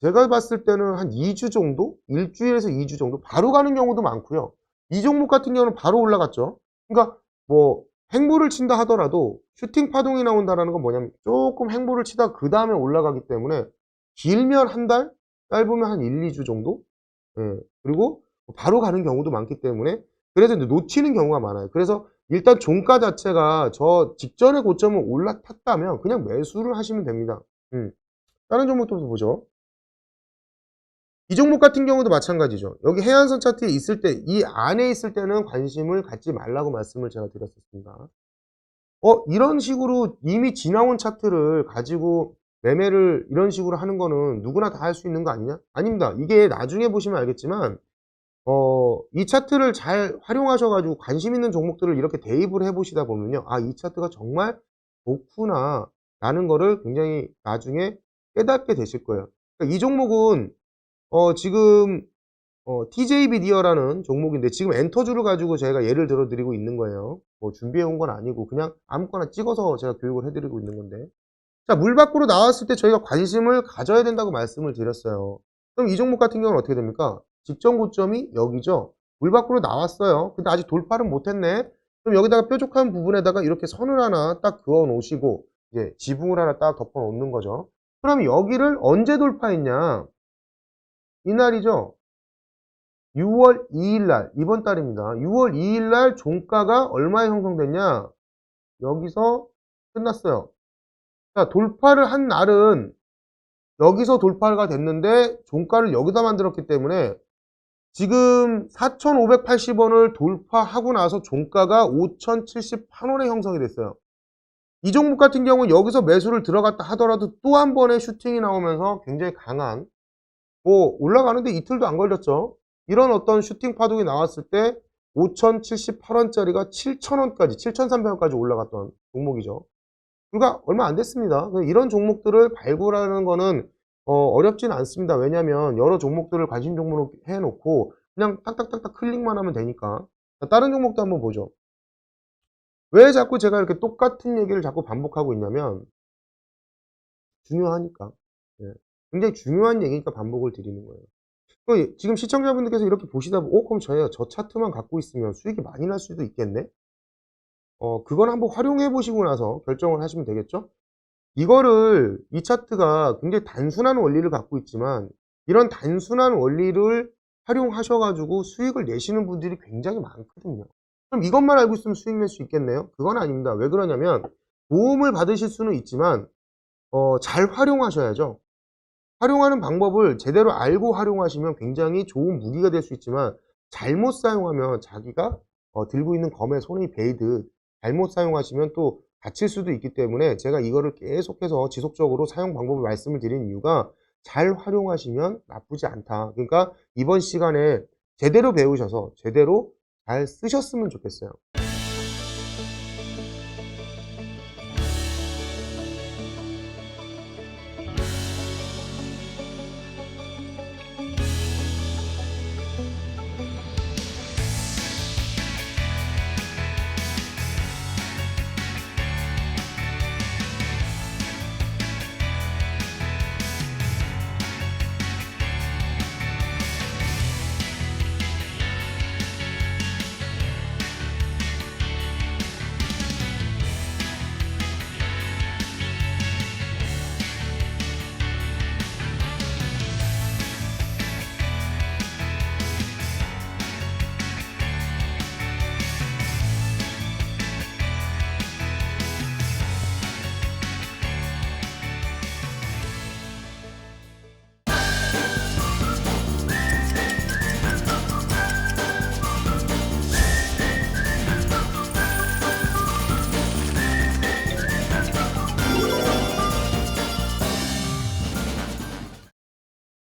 제가 봤을 때는 한 2주 정도? 일주일에서 2주 정도? 바로 가는 경우도 많고요. 이 종목 같은 경우는 바로 올라갔죠. 그러니까 뭐 행보를 친다 하더라도 슈팅 파동이 나온다는 건 뭐냐면 조금 행보를 치다 그 다음에 올라가기 때문에 길면 한 달, 짧으면 한 1, 2주 정도? 예. 그리고 바로 가는 경우도 많기 때문에 그래서 이제 놓치는 경우가 많아요. 그래서 일단 종가 자체가 저 직전의 고점을 올라탔다면 그냥 매수를 하시면 됩니다. 다른 종목도 보죠. 이 종목 같은 경우도 마찬가지죠. 여기 해안선 차트에 있을 때, 이 안에 있을 때는 관심을 갖지 말라고 말씀을 제가 드렸었습니다. 이런 식으로 이미 지나온 차트를 가지고 매매를 이런 식으로 하는 거는 누구나 다 할 수 있는 거 아니냐? 아닙니다. 이게 나중에 보시면 알겠지만, 이 차트를 잘 활용하셔가지고 관심 있는 종목들을 이렇게 대입을 해보시다 보면요. 아, 이 차트가 정말 좋구나. 라는 거를 굉장히 나중에 깨닫게 되실 거예요. 그러니까 이 종목은 지금 TJ비디어라는 종목인데 지금 엔터주를 가지고 제가 예를 들어 드리고 있는 거예요. 뭐 준비해 온 건 아니고 그냥 아무거나 찍어서 제가 교육을 해드리고 있는 건데 자, 물 밖으로 나왔을 때 저희가 관심을 가져야 된다고 말씀을 드렸어요. 그럼 이 종목 같은 경우는 어떻게 됩니까? 직전 고점이 여기죠. 물 밖으로 나왔어요. 근데 아직 돌파를 못했네. 그럼 여기다가 뾰족한 부분에다가 이렇게 선을 하나 딱 그어 놓으시고 이제 지붕을 하나 딱 덮어 놓는 거죠. 그럼 여기를 언제 돌파했냐? 이날이죠. 6월 2일 날, 이번 달입니다. 6월 2일 날 종가가 얼마에 형성됐냐? 여기서 끝났어요. 자, 돌파를 한 날은 여기서 돌파가 됐는데 종가를 여기다 만들었기 때문에 지금 4,580원을 돌파하고 나서 종가가 5,078원에 형성이 됐어요. 이 종목 같은 경우는 여기서 매수를 들어갔다 하더라도 또 한 번의 슈팅이 나오면서 굉장히 강한 올라가는데 이틀도 안 걸렸죠. 이런 어떤 슈팅 파동이 나왔을 때 5,078원짜리가 7,000원까지 7,300원까지 올라갔던 종목이죠. 불과 얼마 안 됐습니다. 이런 종목들을 발굴하는 거는 어렵진 않습니다. 왜냐면 여러 종목들을 관심 종목으로 해놓고 그냥 딱딱딱딱 클릭만 하면 되니까. 자, 다른 종목도 한번 보죠. 왜 자꾸 제가 이렇게 똑같은 얘기를 자꾸 반복하고 있냐면 중요하니까. 예. 굉장히 중요한 얘기니까 반복을 드리는 거예요. 지금 시청자분들께서 이렇게 보시다 보면 그럼 저희가 저 차트만 갖고 있으면 수익이 많이 날 수도 있겠네? 그걸 한번 활용해 보시고 나서 결정을 하시면 되겠죠? 이 차트가 굉장히 단순한 원리를 갖고 있지만 이런 단순한 원리를 활용하셔가지고 수익을 내시는 분들이 굉장히 많거든요. 그럼 이것만 알고 있으면 수익 낼 수 있겠네요? 그건 아닙니다. 왜 그러냐면 도움을 받으실 수는 있지만 잘 활용하셔야죠. 활용하는 방법을 제대로 알고 활용하시면 굉장히 좋은 무기가 될 수 있지만 잘못 사용하면 자기가 들고 있는 검에 손이 베이듯 잘못 사용하시면 또 다칠 수도 있기 때문에 제가 이거를 계속해서 지속적으로 사용 방법을 말씀을 드리는 이유가 잘 활용하시면 나쁘지 않다. 그러니까 이번 시간에 제대로 배우셔서 제대로 잘 쓰셨으면 좋겠어요.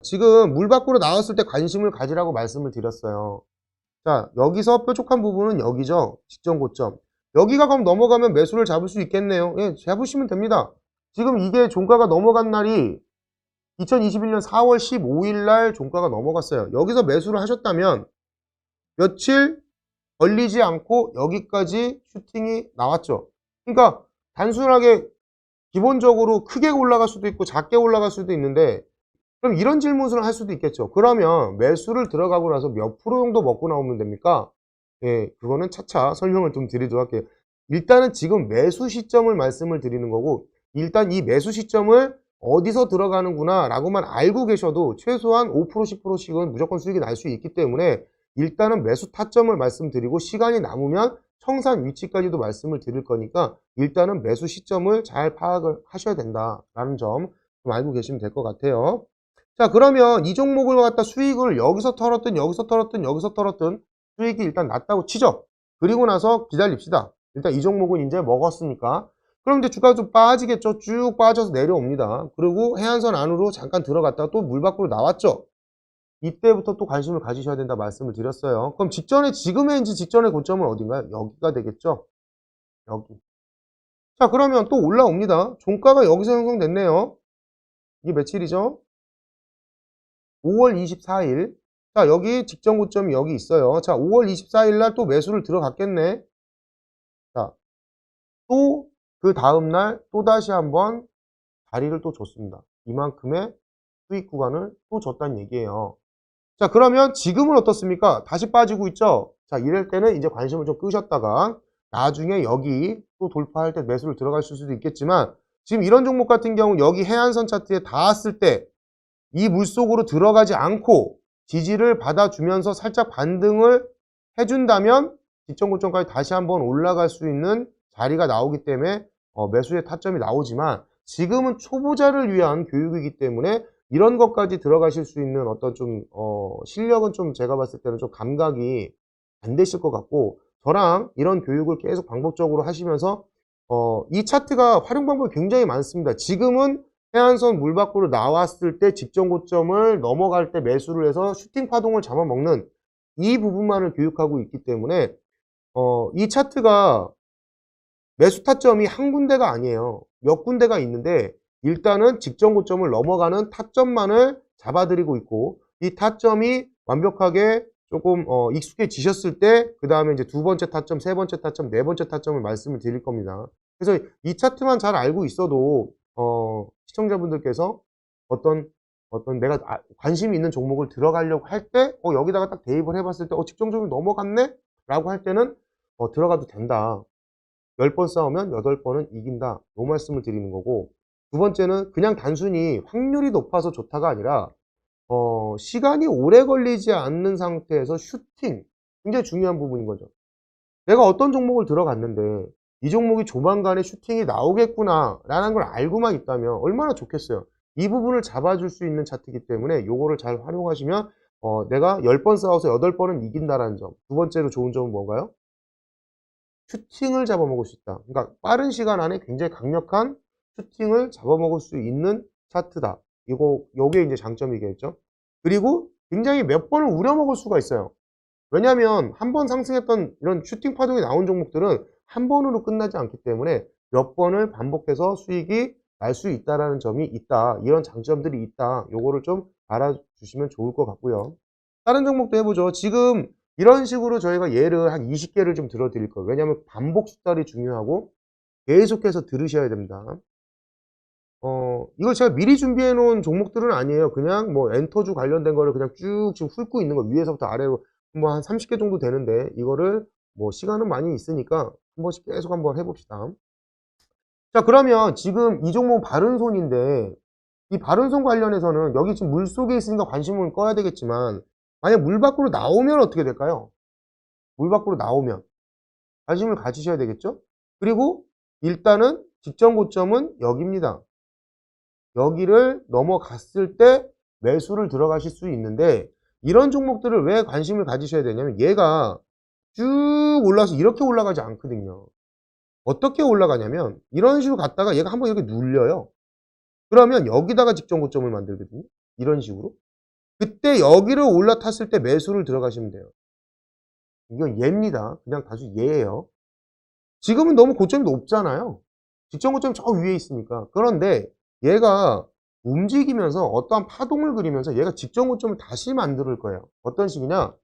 지금 물 밖으로 나왔을 때 관심을 가지라고 말씀을 드렸어요. 자, 여기서 뾰족한 부분은 여기죠. 직전 고점. 여기가 그럼 넘어가면 매수를 잡을 수 있겠네요. 예, 잡으시면 됩니다. 지금 이게 종가가 넘어간 날이 2021년 4월 15일 날 종가가 넘어갔어요. 여기서 매수를 하셨다면 며칠 걸리지 않고 여기까지 슈팅이 나왔죠. 그러니까 단순하게 기본적으로 크게 올라갈 수도 있고 작게 올라갈 수도 있는데 그럼 이런 질문을 할 수도 있겠죠. 그러면 매수를 들어가고 나서 몇 프로 정도 먹고 나오면 됩니까? 예, 그거는 차차 설명을 좀 드리도록 할게요. 일단은 지금 매수 시점을 말씀을 드리는 거고 일단 이 매수 시점을 어디서 들어가는구나 라고만 알고 계셔도 최소한 5% 10%씩은 무조건 수익이 날 수 있기 때문에 일단은 매수 타점을 말씀드리고 시간이 남으면 청산 위치까지도 말씀을 드릴 거니까 일단은 매수 시점을 잘 파악을 하셔야 된다라는 점 좀 알고 계시면 될 것 같아요. 자, 그러면 이 종목을 갖다 수익을 여기서 털었든 여기서 털었든 여기서 털었든 수익이 일단 났다고 치죠. 그리고 나서 기다립시다. 일단 이 종목은 이제 먹었으니까. 그럼 이제 주가가 좀 빠지겠죠. 쭉 빠져서 내려옵니다. 그리고 해안선 안으로 잠깐 들어갔다가 또 물 밖으로 나왔죠. 이때부터 또 관심을 가지셔야 된다 말씀을 드렸어요. 그럼 지금의 직전의 고점은 어딘가요? 여기가 되겠죠. 여기. 자, 그러면 또 올라옵니다. 종가가 여기서 형성됐네요. 이게 며칠이죠? 5월 24일. 자, 여기 직전 고점이 여기 있어요. 자, 5월 24일 날 또 매수를 들어갔겠네. 자, 또 그 다음날 또다시 한번 자리를 또 줬습니다. 이만큼의 수익 구간을 또 줬다는 얘기예요. 자, 그러면 지금은 어떻습니까? 다시 빠지고 있죠? 자, 이럴 때는 이제 관심을 좀 끄셨다가 나중에 여기 또 돌파할 때 매수를 들어갈 수도 있겠지만 지금 이런 종목 같은 경우 여기 해안선 차트에 닿았을 때 이 물속으로 들어가지 않고 지지를 받아주면서 살짝 반등을 해준다면 직전 고점까지 다시 한번 올라갈 수 있는 자리가 나오기 때문에 매수의 타점이 나오지만 지금은 초보자를 위한 교육이기 때문에 이런 것까지 들어가실 수 있는 어떤 좀 실력은 좀 제가 봤을 때는 좀 감각이 안 되실 것 같고 저랑 이런 교육을 계속 반복적으로 하시면서 이 차트가 활용 방법이 굉장히 많습니다. 지금은 해안선 물 밖으로 나왔을 때 직전 고점을 넘어갈 때 매수를 해서 슈팅 파동을 잡아먹는 이 부분만을 교육하고 있기 때문에 이 차트가 매수 타점이 한 군데가 아니에요. 몇 군데가 있는데 일단은 직전 고점을 넘어가는 타점만을 잡아드리고 있고, 이 타점이 완벽하게 조금 익숙해지셨을 때 그 다음에 이제 두 번째 타점, 세 번째 타점, 네 번째 타점을 말씀을 드릴 겁니다. 그래서 이 차트만 잘 알고 있어도 시청자분들께서 어떤 내가 관심이 있는 종목을 들어가려고 할 때 여기다가 딱 대입을 해봤을 때 직전 고점을 넘어갔네? 라고 할 때는 들어가도 된다. 10번 싸우면 8번은 이긴다. 이 말씀을 드리는 거고, 두 번째는 그냥 단순히 확률이 높아서 좋다가 아니라 시간이 오래 걸리지 않는 상태에서 슈팅, 굉장히 중요한 부분인 거죠. 내가 어떤 종목을 들어갔는데 이 종목이 조만간에 슈팅이 나오겠구나 라는 걸 알고만 있다면 얼마나 좋겠어요. 이 부분을 잡아줄 수 있는 차트이기 때문에 요거를 잘 활용하시면 내가 10번 싸워서 8번은 이긴다라는 점. 두 번째로 좋은 점은 뭔가요? 슈팅을 잡아먹을 수 있다. 그러니까 빠른 시간 안에 굉장히 강력한 슈팅을 잡아먹을 수 있는 차트다. 요게 이제 장점이겠죠. 그리고 굉장히 몇 번을 우려먹을 수가 있어요. 왜냐하면 한 번 상승했던 이런 슈팅 파동이 나온 종목들은 한 번으로 끝나지 않기 때문에 몇 번을 반복해서 수익이 날 수 있다라는 점이 있다. 이런 장점들이 있다. 요거를 좀 알아주시면 좋을 것 같고요. 다른 종목도 해보죠. 지금 이런 식으로 저희가 예를 한 20개를 좀 들어드릴 거예요. 왜냐하면 반복 수달이 중요하고 계속해서 들으셔야 됩니다. 이거 제가 미리 준비해 놓은 종목들은 아니에요. 그냥 뭐 엔터주 관련된 거를 그냥 쭉 지금 훑고 있는 거, 위에서부터 아래로 뭐 한 30개 정도 되는데, 이거를 뭐 시간은 많이 있으니까 한 번씩 계속 한번 해봅시다. 자, 그러면 지금 이 종목 바른손인데, 이 바른손 관련해서는 여기 지금 물 속에 있으니까 관심을 꺼야 되겠지만, 만약 물 밖으로 나오면 어떻게 될까요? 물 밖으로 나오면 관심을 가지셔야 되겠죠? 그리고 일단은 직전 고점은 여기입니다. 여기를 넘어갔을 때 매수를 들어가실 수 있는데, 이런 종목들을 왜 관심을 가지셔야 되냐면 얘가 쭉 올라서 이렇게 올라가지 않거든요. 어떻게 올라가냐면 이런 식으로 갔다가 얘가 한번 이렇게 눌려요. 그러면 여기다가 직전 고점을 만들거든요. 이런 식으로. 그때 여기를 올라탔을 때 매수를 들어가시면 돼요. 이건 예입니다. 그냥 단순히 예예요. 지금은 너무 고점이 높잖아요. 직전 고점이 저 위에 있으니까. 그런데 얘가 움직이면서 어떠한 파동을 그리면서 얘가 직전 고점을 다시 만들 거예요. 어떤 식이냐?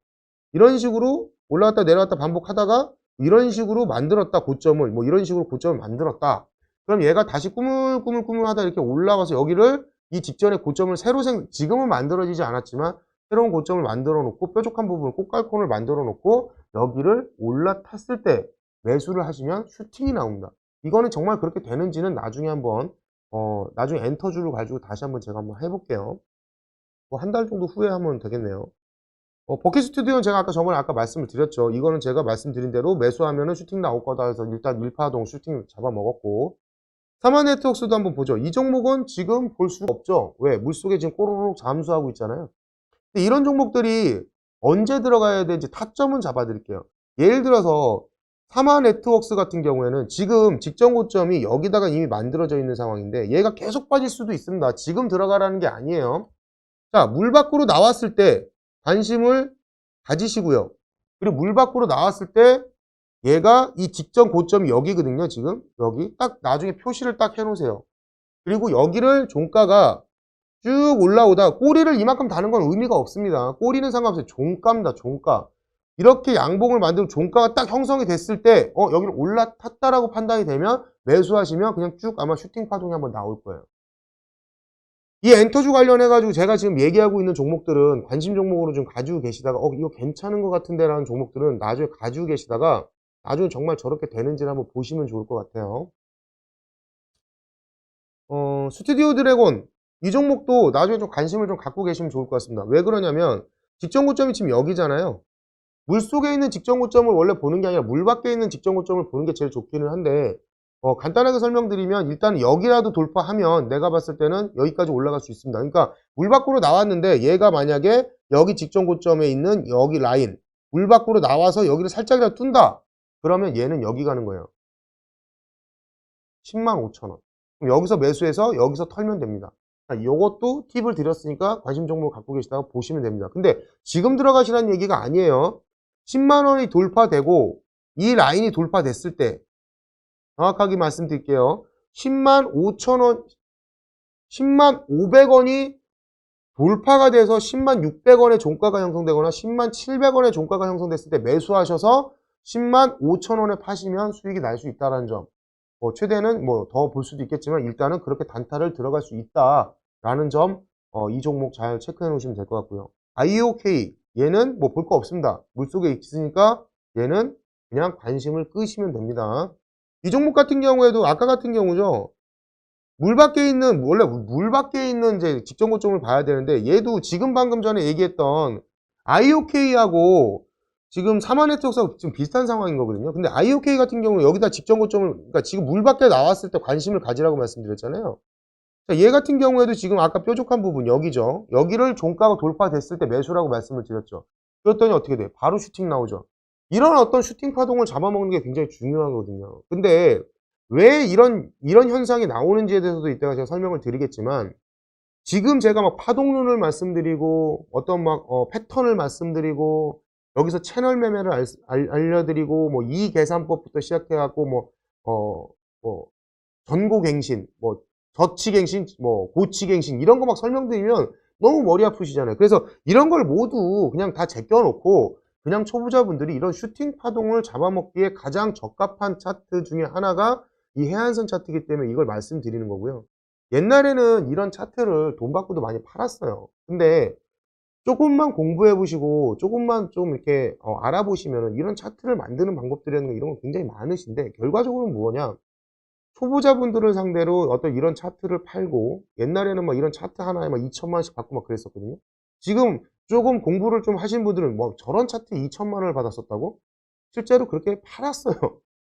이런 식으로 올라갔다 내려갔다 반복하다가 이런 식으로 만들었다, 고점을. 뭐 이런 식으로 고점을 만들었다. 그럼 얘가 다시 꾸물꾸물 하다 이렇게 올라가서 여기를, 이 직전에 고점을 지금은 만들어지지 않았지만 새로운 고점을 만들어 놓고 뾰족한 부분을 꽃갈콘을 만들어 놓고 여기를 올라탔을 때 매수를 하시면 슈팅이 나옵니다. 이거는 정말 그렇게 되는지는 나중에 한번 나중에 엔터주를 가지고 다시 한번 제가 한번 해볼게요. 뭐 한 달 정도 후에 하면 되겠네요. 버킷 스튜디오는 제가 저번에 말씀을 드렸죠. 이거는 제가 말씀드린 대로 매수하면은 슈팅 나올 거다 해서 일단 1파동 슈팅 잡아먹었고, 사마네트웍스도 한번 보죠. 이 종목은 지금 볼 수가 없죠. 왜? 물속에 지금 꼬르륵 잠수하고 있잖아요. 근데 이런 종목들이 언제 들어가야 되는지 타점은 잡아드릴게요. 예를 들어서 사마네트웍스 같은 경우에는 지금 직전 고점이 여기다가 이미 만들어져 있는 상황인데 얘가 계속 빠질 수도 있습니다. 지금 들어가라는 게 아니에요. 자, 물 밖으로 나왔을 때 관심을 가지시고요. 그리고 물 밖으로 나왔을 때 얘가 이 직전 고점이 여기거든요. 지금 여기 딱 나중에 표시를 딱 해놓으세요. 그리고 여기를 종가가 쭉 올라오다 꼬리를 이만큼 다는 건 의미가 없습니다. 꼬리는 상관없어요. 종가입니다. 종가. 이렇게 양봉을 만들고 종가가 딱 형성이 됐을 때 여기를 올라탔다라고 판단이 되면 매수하시면 그냥 쭉 아마 슈팅 파동이 한번 나올 거예요. 이 엔터주 관련해가지고 제가 지금 얘기하고 있는 종목들은 관심 종목으로 좀 가지고 계시다가 이거 괜찮은 것 같은데 라는 종목들은 나중에 가지고 계시다가 나중에 정말 저렇게 되는지를 한번 보시면 좋을 것 같아요. 스튜디오 드래곤 이 종목도 나중에 좀 관심을 좀 갖고 계시면 좋을 것 같습니다. 왜 그러냐면 직전 고점이 지금 여기잖아요. 물속에 있는 직전 고점을 원래 보는 게 아니라 물 밖에 있는 직전 고점을 보는 게 제일 좋기는 한데 간단하게 설명드리면 일단 여기라도 돌파하면 내가 봤을 때는 여기까지 올라갈 수 있습니다. 그러니까 물 밖으로 나왔는데 얘가 만약에 여기 직전 고점에 있는 여기 라인 물 밖으로 나와서 여기를 살짝이라도 둔다. 그러면 얘는 여기 가는 거예요. 105,000원. 그럼 여기서 매수해서 여기서 털면 됩니다. 요것도 팁을 드렸으니까 관심 종목을 갖고 계시다가 보시면 됩니다. 근데 지금 들어가시라는 얘기가 아니에요. 10만원이 돌파되고 이 라인이 돌파됐을 때 정확하게 말씀드릴게요. 105,000원 10만 500원이 돌파가 돼서 10만 600원의 종가가 형성되거나 10만 700원의 종가가 형성됐을 때 매수하셔서 10만 5천원에 파시면 수익이 날 수 있다는 점. 최대는 더 볼 수도 있겠지만 일단은 그렇게 단타를 들어갈 수 있다라는 점, 이 종목 잘 체크해 놓으시면 될 것 같고요. IOK 얘는 볼 거 없습니다. 물속에 있으니까 얘는 그냥 관심을 끄시면 됩니다. 이 종목 같은 경우에도 아까 같은 경우죠. 물 밖에 있는, 원래 물 밖에 있는 이제 직전 고점을 봐야 되는데, 얘도 지금 방금 전에 얘기했던 IOK하고 지금 사마네트웍스하고 지금 비슷한 상황인 거거든요. 근데 IOK 같은 경우는 여기다 직전 고점을, 그러니까 지금 물 밖에 나왔을 때 관심을 가지라고 말씀드렸잖아요. 자, 얘 같은 경우에도 지금 아까 뾰족한 부분, 여기죠. 여기를 종가가 돌파됐을 때 매수라고 말씀을 드렸죠. 그랬더니 어떻게 돼요? 바로 슈팅 나오죠. 이런 어떤 슈팅 파동을 잡아먹는 게 굉장히 중요하거든요. 근데 왜 이런 현상이 나오는지에 대해서도 이따가 제가 설명을 드리겠지만, 지금 제가 막 파동론을 말씀드리고 어떤 패턴을 말씀드리고 여기서 채널 매매를 알려드리고 이 계산법부터 시작해갖고 전고갱신, 저치갱신, 고치갱신 이런 거 막 설명드리면 너무 머리 아프시잖아요. 그래서 이런 걸 모두 그냥 다 제껴놓고 그냥 초보자분들이 이런 슈팅 파동을 잡아먹기에 가장 적합한 차트 중에 하나가 이 해안선 차트이기 때문에 이걸 말씀드리는 거고요. 옛날에는 이런 차트를 돈 받고도 많이 팔았어요. 근데 조금만 공부해 보시고 조금만 좀 이렇게 알아보시면 이런 차트를 만드는 방법들이라는 거 이런 거 굉장히 많으신데, 결과적으로는 뭐냐, 초보자분들을 상대로 어떤 이런 차트를 팔고, 옛날에는 이런 차트 하나에 2천만 원씩 받고 막 그랬었거든요. 지금 조금 공부를 좀 하신 분들은 저런 차트 2천만 원을 받았었다고? 실제로 그렇게 팔았어요.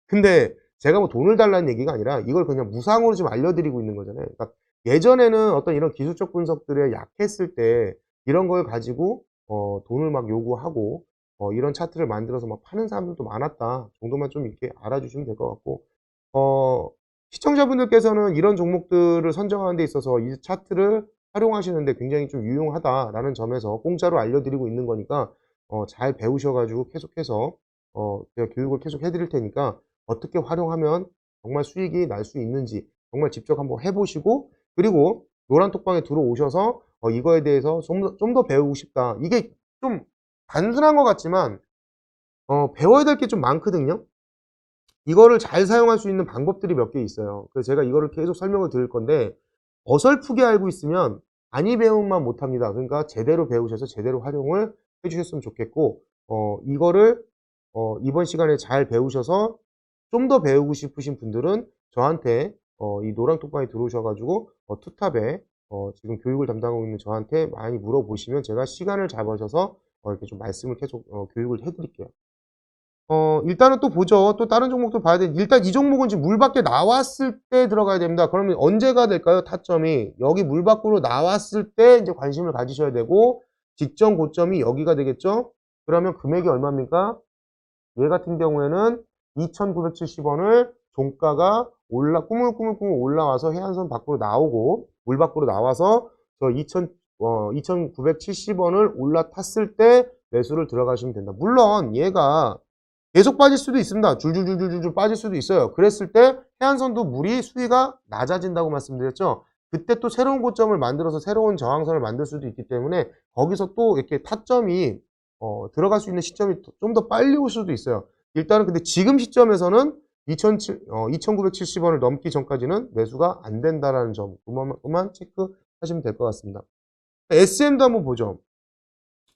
근데 제가 돈을 달라는 얘기가 아니라 이걸 그냥 무상으로 지금 알려드리고 있는 거잖아요. 그러니까 예전에는 어떤 이런 기술적 분석들에 약했을 때 이런 걸 가지고 돈을 막 요구하고 이런 차트를 만들어서 막 파는 사람들도 많았다 정도만 좀 이렇게 알아주시면 될 것 같고, 시청자분들께서는 이런 종목들을 선정하는 데 있어서 이 차트를 활용하시는데 굉장히 좀 유용하다라는 점에서 공짜로 알려드리고 있는 거니까 잘 배우셔가지고 계속해서 제가 교육을 계속 해드릴 테니까 어떻게 활용하면 정말 수익이 날 수 있는지 정말 직접 한번 해보시고, 그리고 노란톡방에 들어오셔서 이거에 대해서 좀 더 배우고 싶다. 이게 좀 단순한 것 같지만 배워야 될 게 좀 많거든요. 이거를 잘 사용할 수 있는 방법들이 몇 개 있어요. 그래서 제가 이거를 계속 설명을 드릴 건데, 어설프게 알고 있으면 많이 배움만 못합니다. 그러니까 제대로 배우셔서 제대로 활용을 해주셨으면 좋겠고, 이거를 이번 시간에 잘 배우셔서 좀 더 배우고 싶으신 분들은 저한테 이 노랑톡방에 들어오셔가지고 투탑에 지금 교육을 담당하고 있는 저한테 많이 물어보시면 제가 시간을 잡아셔서 이렇게 좀 말씀을 계속 교육을 해드릴게요. 일단은 또 보죠. 또 다른 종목도 봐야 돼. 일단 이 종목은 지금 물 밖에 나왔을 때 들어가야 됩니다. 그러면 언제가 될까요? 타점이 여기 물 밖으로 나왔을 때 이제 관심을 가지셔야 되고, 직전 고점이 여기가 되겠죠. 그러면 금액이 얼마입니까? 얘 같은 경우에는 2,970원을 종가가 꾸물꾸물 올라와서 해안선 밖으로 나오고, 물 밖으로 나와서 저 2,970원을 올라탔을 때 매수를 들어가시면 된다. 물론 얘가 계속 빠질 수도 있습니다. 줄줄줄줄줄 빠질 수도 있어요. 그랬을 때 해안선도 물이 수위가 낮아진다고 말씀드렸죠. 그때 또 새로운 고점을 만들어서 새로운 저항선을 만들 수도 있기 때문에 거기서 또 이렇게 타점이 들어갈 수 있는 시점이 좀 더 빨리 올 수도 있어요. 일단은 근데 지금 시점에서는 2,970원을 넘기 전까지는 매수가 안 된다라는 점 그만 체크하시면 될 것 같습니다. SM도 한번 보죠.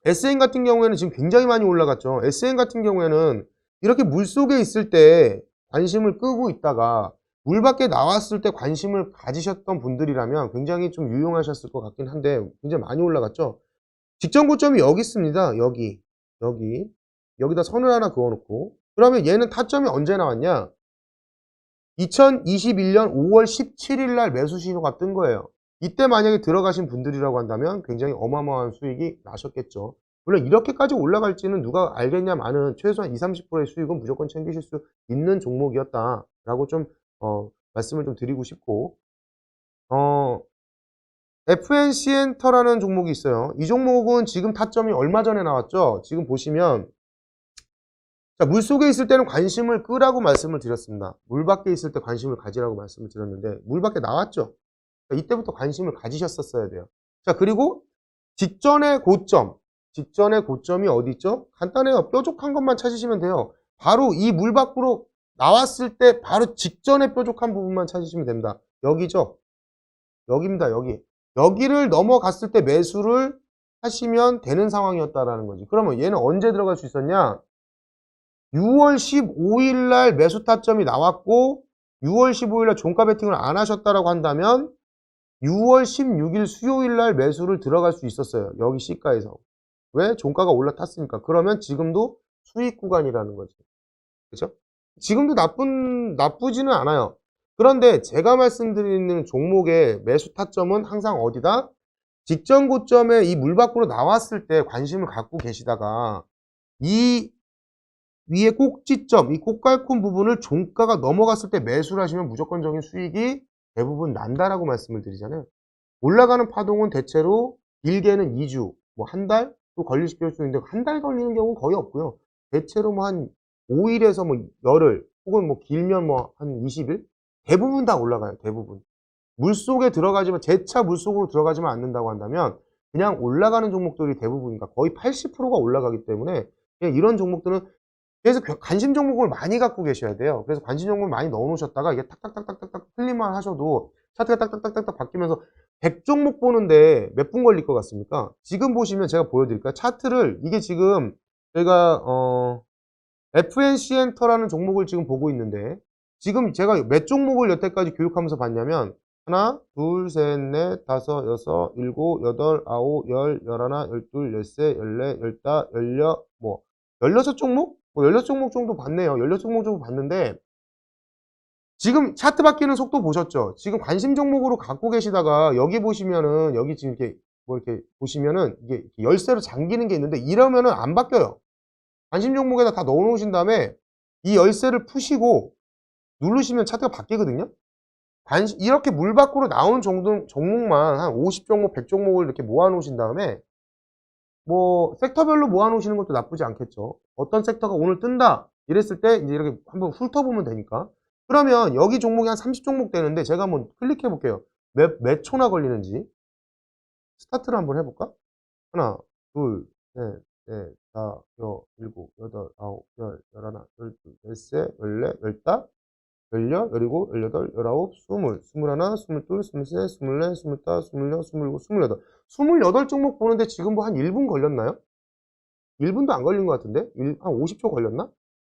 SM 같은 경우에는 지금 굉장히 많이 올라갔죠. SM 같은 경우에는 이렇게 물속에 있을 때 관심을 끄고 있다가 물 밖에 나왔을 때 관심을 가지셨던 분들이라면 굉장히 좀 유용하셨을 것 같긴 한데 굉장히 많이 올라갔죠. 직전 고점이 여기 있습니다. 여기다 선을 하나 그어놓고, 그러면 얘는 타점이 언제 나왔냐? 2021년 5월 17일 날 매수 신호가 뜬 거예요. 이때 만약에 들어가신 분들이라고 한다면 굉장히 어마어마한 수익이 나셨겠죠. 물론 이렇게까지 올라갈지는 누가 알겠냐마는 최소한 20-30%의 수익은 무조건 챙기실 수 있는 종목이었다라고 좀 말씀을 좀 드리고 싶고, FNC엔터라는 종목이 있어요. 이 종목은 지금 타점이 얼마 전에 나왔죠. 지금 보시면 자, 물속에 있을 때는 관심을 끄라고 말씀을 드렸습니다. 물 밖에 있을 때 관심을 가지라고 말씀을 드렸는데 물 밖에 나왔죠. 이때부터 관심을 가지셨었어야 돼요. 자, 그리고 직전의 고점이 어디 있죠? 간단해요. 뾰족한 것만 찾으시면 돼요. 바로 이 물 밖으로 나왔을 때 바로 직전에 뾰족한 부분만 찾으시면 됩니다. 여기죠? 여기입니다. 여기. 여기를 넘어갔을 때 매수를 하시면 되는 상황이었다라는 거지. 그러면 얘는 언제 들어갈 수 있었냐? 6월 15일 날 매수 타점이 나왔고 6월 15일 날 종가 베팅을 안 하셨다라고 한다면 6월 16일 수요일 날 매수를 들어갈 수 있었어요. 여기 C가에서. 왜? 종가가 올라탔으니까. 그러면 지금도 수익 구간이라는 거지. 그죠? 지금도 나쁘지는 않아요. 그런데 제가 말씀드리는 종목의 매수 타점은 항상 어디다? 직전 고점에 이 물 밖으로 나왔을 때 관심을 갖고 계시다가 이 위에 꼭지점, 이 꼭갈콘 부분을 종가가 넘어갔을 때 매수를 하시면 무조건적인 수익이 대부분 난다라고 말씀을 드리잖아요. 올라가는 파동은 대체로 길게는 2주, 뭐 한 달도 걸릴 수 있는데 한 달 걸리는 경우는 거의 없고요. 대체로 뭐 한 5일에서 뭐 열흘 혹은 뭐 길면 뭐 한 20일 대부분 다 올라가요. 대부분. 물속에 들어가지만 재차 물속으로 들어가지만 않는다고 한다면 그냥 올라가는 종목들이 대부분이니까 거의 80%가 올라가기 때문에 그냥 이런 종목들은 그래서 관심 종목을 많이 갖고 계셔야 돼요. 그래서 관심 종목을 많이 넣어 놓으셨다가 이게 탁탁탁탁탁탁 클릭만 하셔도 차트가 딱딱딱딱 바뀌면서 100종목 보는데 몇 분 걸릴 것 같습니까? 지금 보시면 제가 보여드릴까요? 차트를 이게 지금 제가 FNC 엔터라는 종목을 지금 보고 있는데 지금 제가 몇 종목을 여태까지 교육하면서 봤냐면 하나, 둘, 셋, 넷, 다섯, 여섯, 일곱, 여덟, 아홉, 열, 열하나, 열둘, 열세, 열네, 열다, 열여, 뭐 16종목? 뭐 16종목 정도 봤네요. 16종목 정도 봤는데 지금 차트 바뀌는 속도 보셨죠? 지금 관심 종목으로 갖고 계시다가 여기 보시면은 여기 지금 이렇게 뭐 이렇게 보시면은 이게 열쇠로 잠기는 게 있는데 이러면은 안 바뀌어요. 관심 종목에다 다 넣어 놓으신 다음에 이 열쇠를 푸시고 누르시면 차트가 바뀌거든요. 이렇게 물 밖으로 나온 종목만 한 50종목, 100종목을 이렇게 모아 놓으신 다음에 뭐 섹터별로 모아 놓으시는 것도 나쁘지 않겠죠. 어떤 섹터가 오늘 뜬다 이랬을 때 이제 이렇게 한번 훑어보면 되니까. 그러면 여기 종목이 한 30종목 되는데 제가 한번 클릭해 볼게요. 몇 초나 걸리는지. 스타트를 한번 해볼까? 하나, 둘, 셋, 넷, 다, 일곱, 여덟, 아홉, 열, 열하나, 열둘, 열세, 열네, 열다, 열여, 열일곱, 열여덟, 열아홉, 스물하나, 스물둘, 스물셋, 스물넷, 스물다, 스물여섯, 스물일곱, 스물여덟. 28종목 보는데 지금 뭐 한 1분 걸렸나요? 1분도 안 걸린 것 같은데? 한 50초 걸렸나?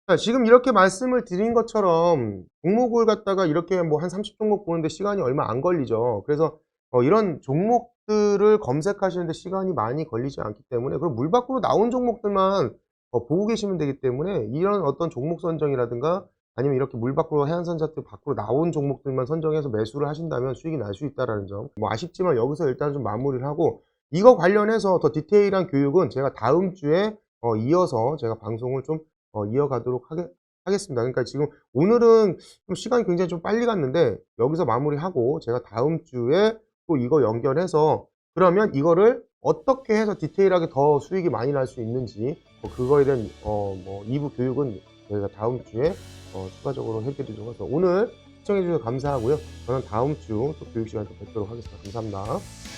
자, 지금 이렇게 말씀을 드린 것처럼 종목을 갖다가 이렇게 뭐 한 30종목 보는데 시간이 얼마 안 걸리죠. 그래서 이런 종목들을 검색하시는데 시간이 많이 걸리지 않기 때문에 그럼 물 밖으로 나온 종목들만 보고 계시면 되기 때문에 이런 어떤 종목 선정이라든가 아니면 이렇게 물 밖으로 해안선 차트 밖으로 나온 종목들만 선정해서 매수를 하신다면 수익이 날 수 있다는 점. 뭐 아쉽지만 여기서 일단 좀 마무리를 하고 이거 관련해서 더 디테일한 교육은 제가 다음 주에 이어서 제가 방송을 좀 이어가도록 하겠습니다. 그러니까 지금 오늘은 좀 시간이 굉장히 좀 빨리 갔는데 여기서 마무리하고 제가 다음 주에 또 이거 연결해서 그러면 이거를 어떻게 해서 디테일하게 더 수익이 많이 날 수 있는지 그거에 대한 뭐 2부 교육은 저희가 다음 주에 추가적으로 해드리도록 해서 오늘 시청해 주셔서 감사하고요. 저는 다음 주 또 교육 시간에 또 뵙도록 하겠습니다. 감사합니다.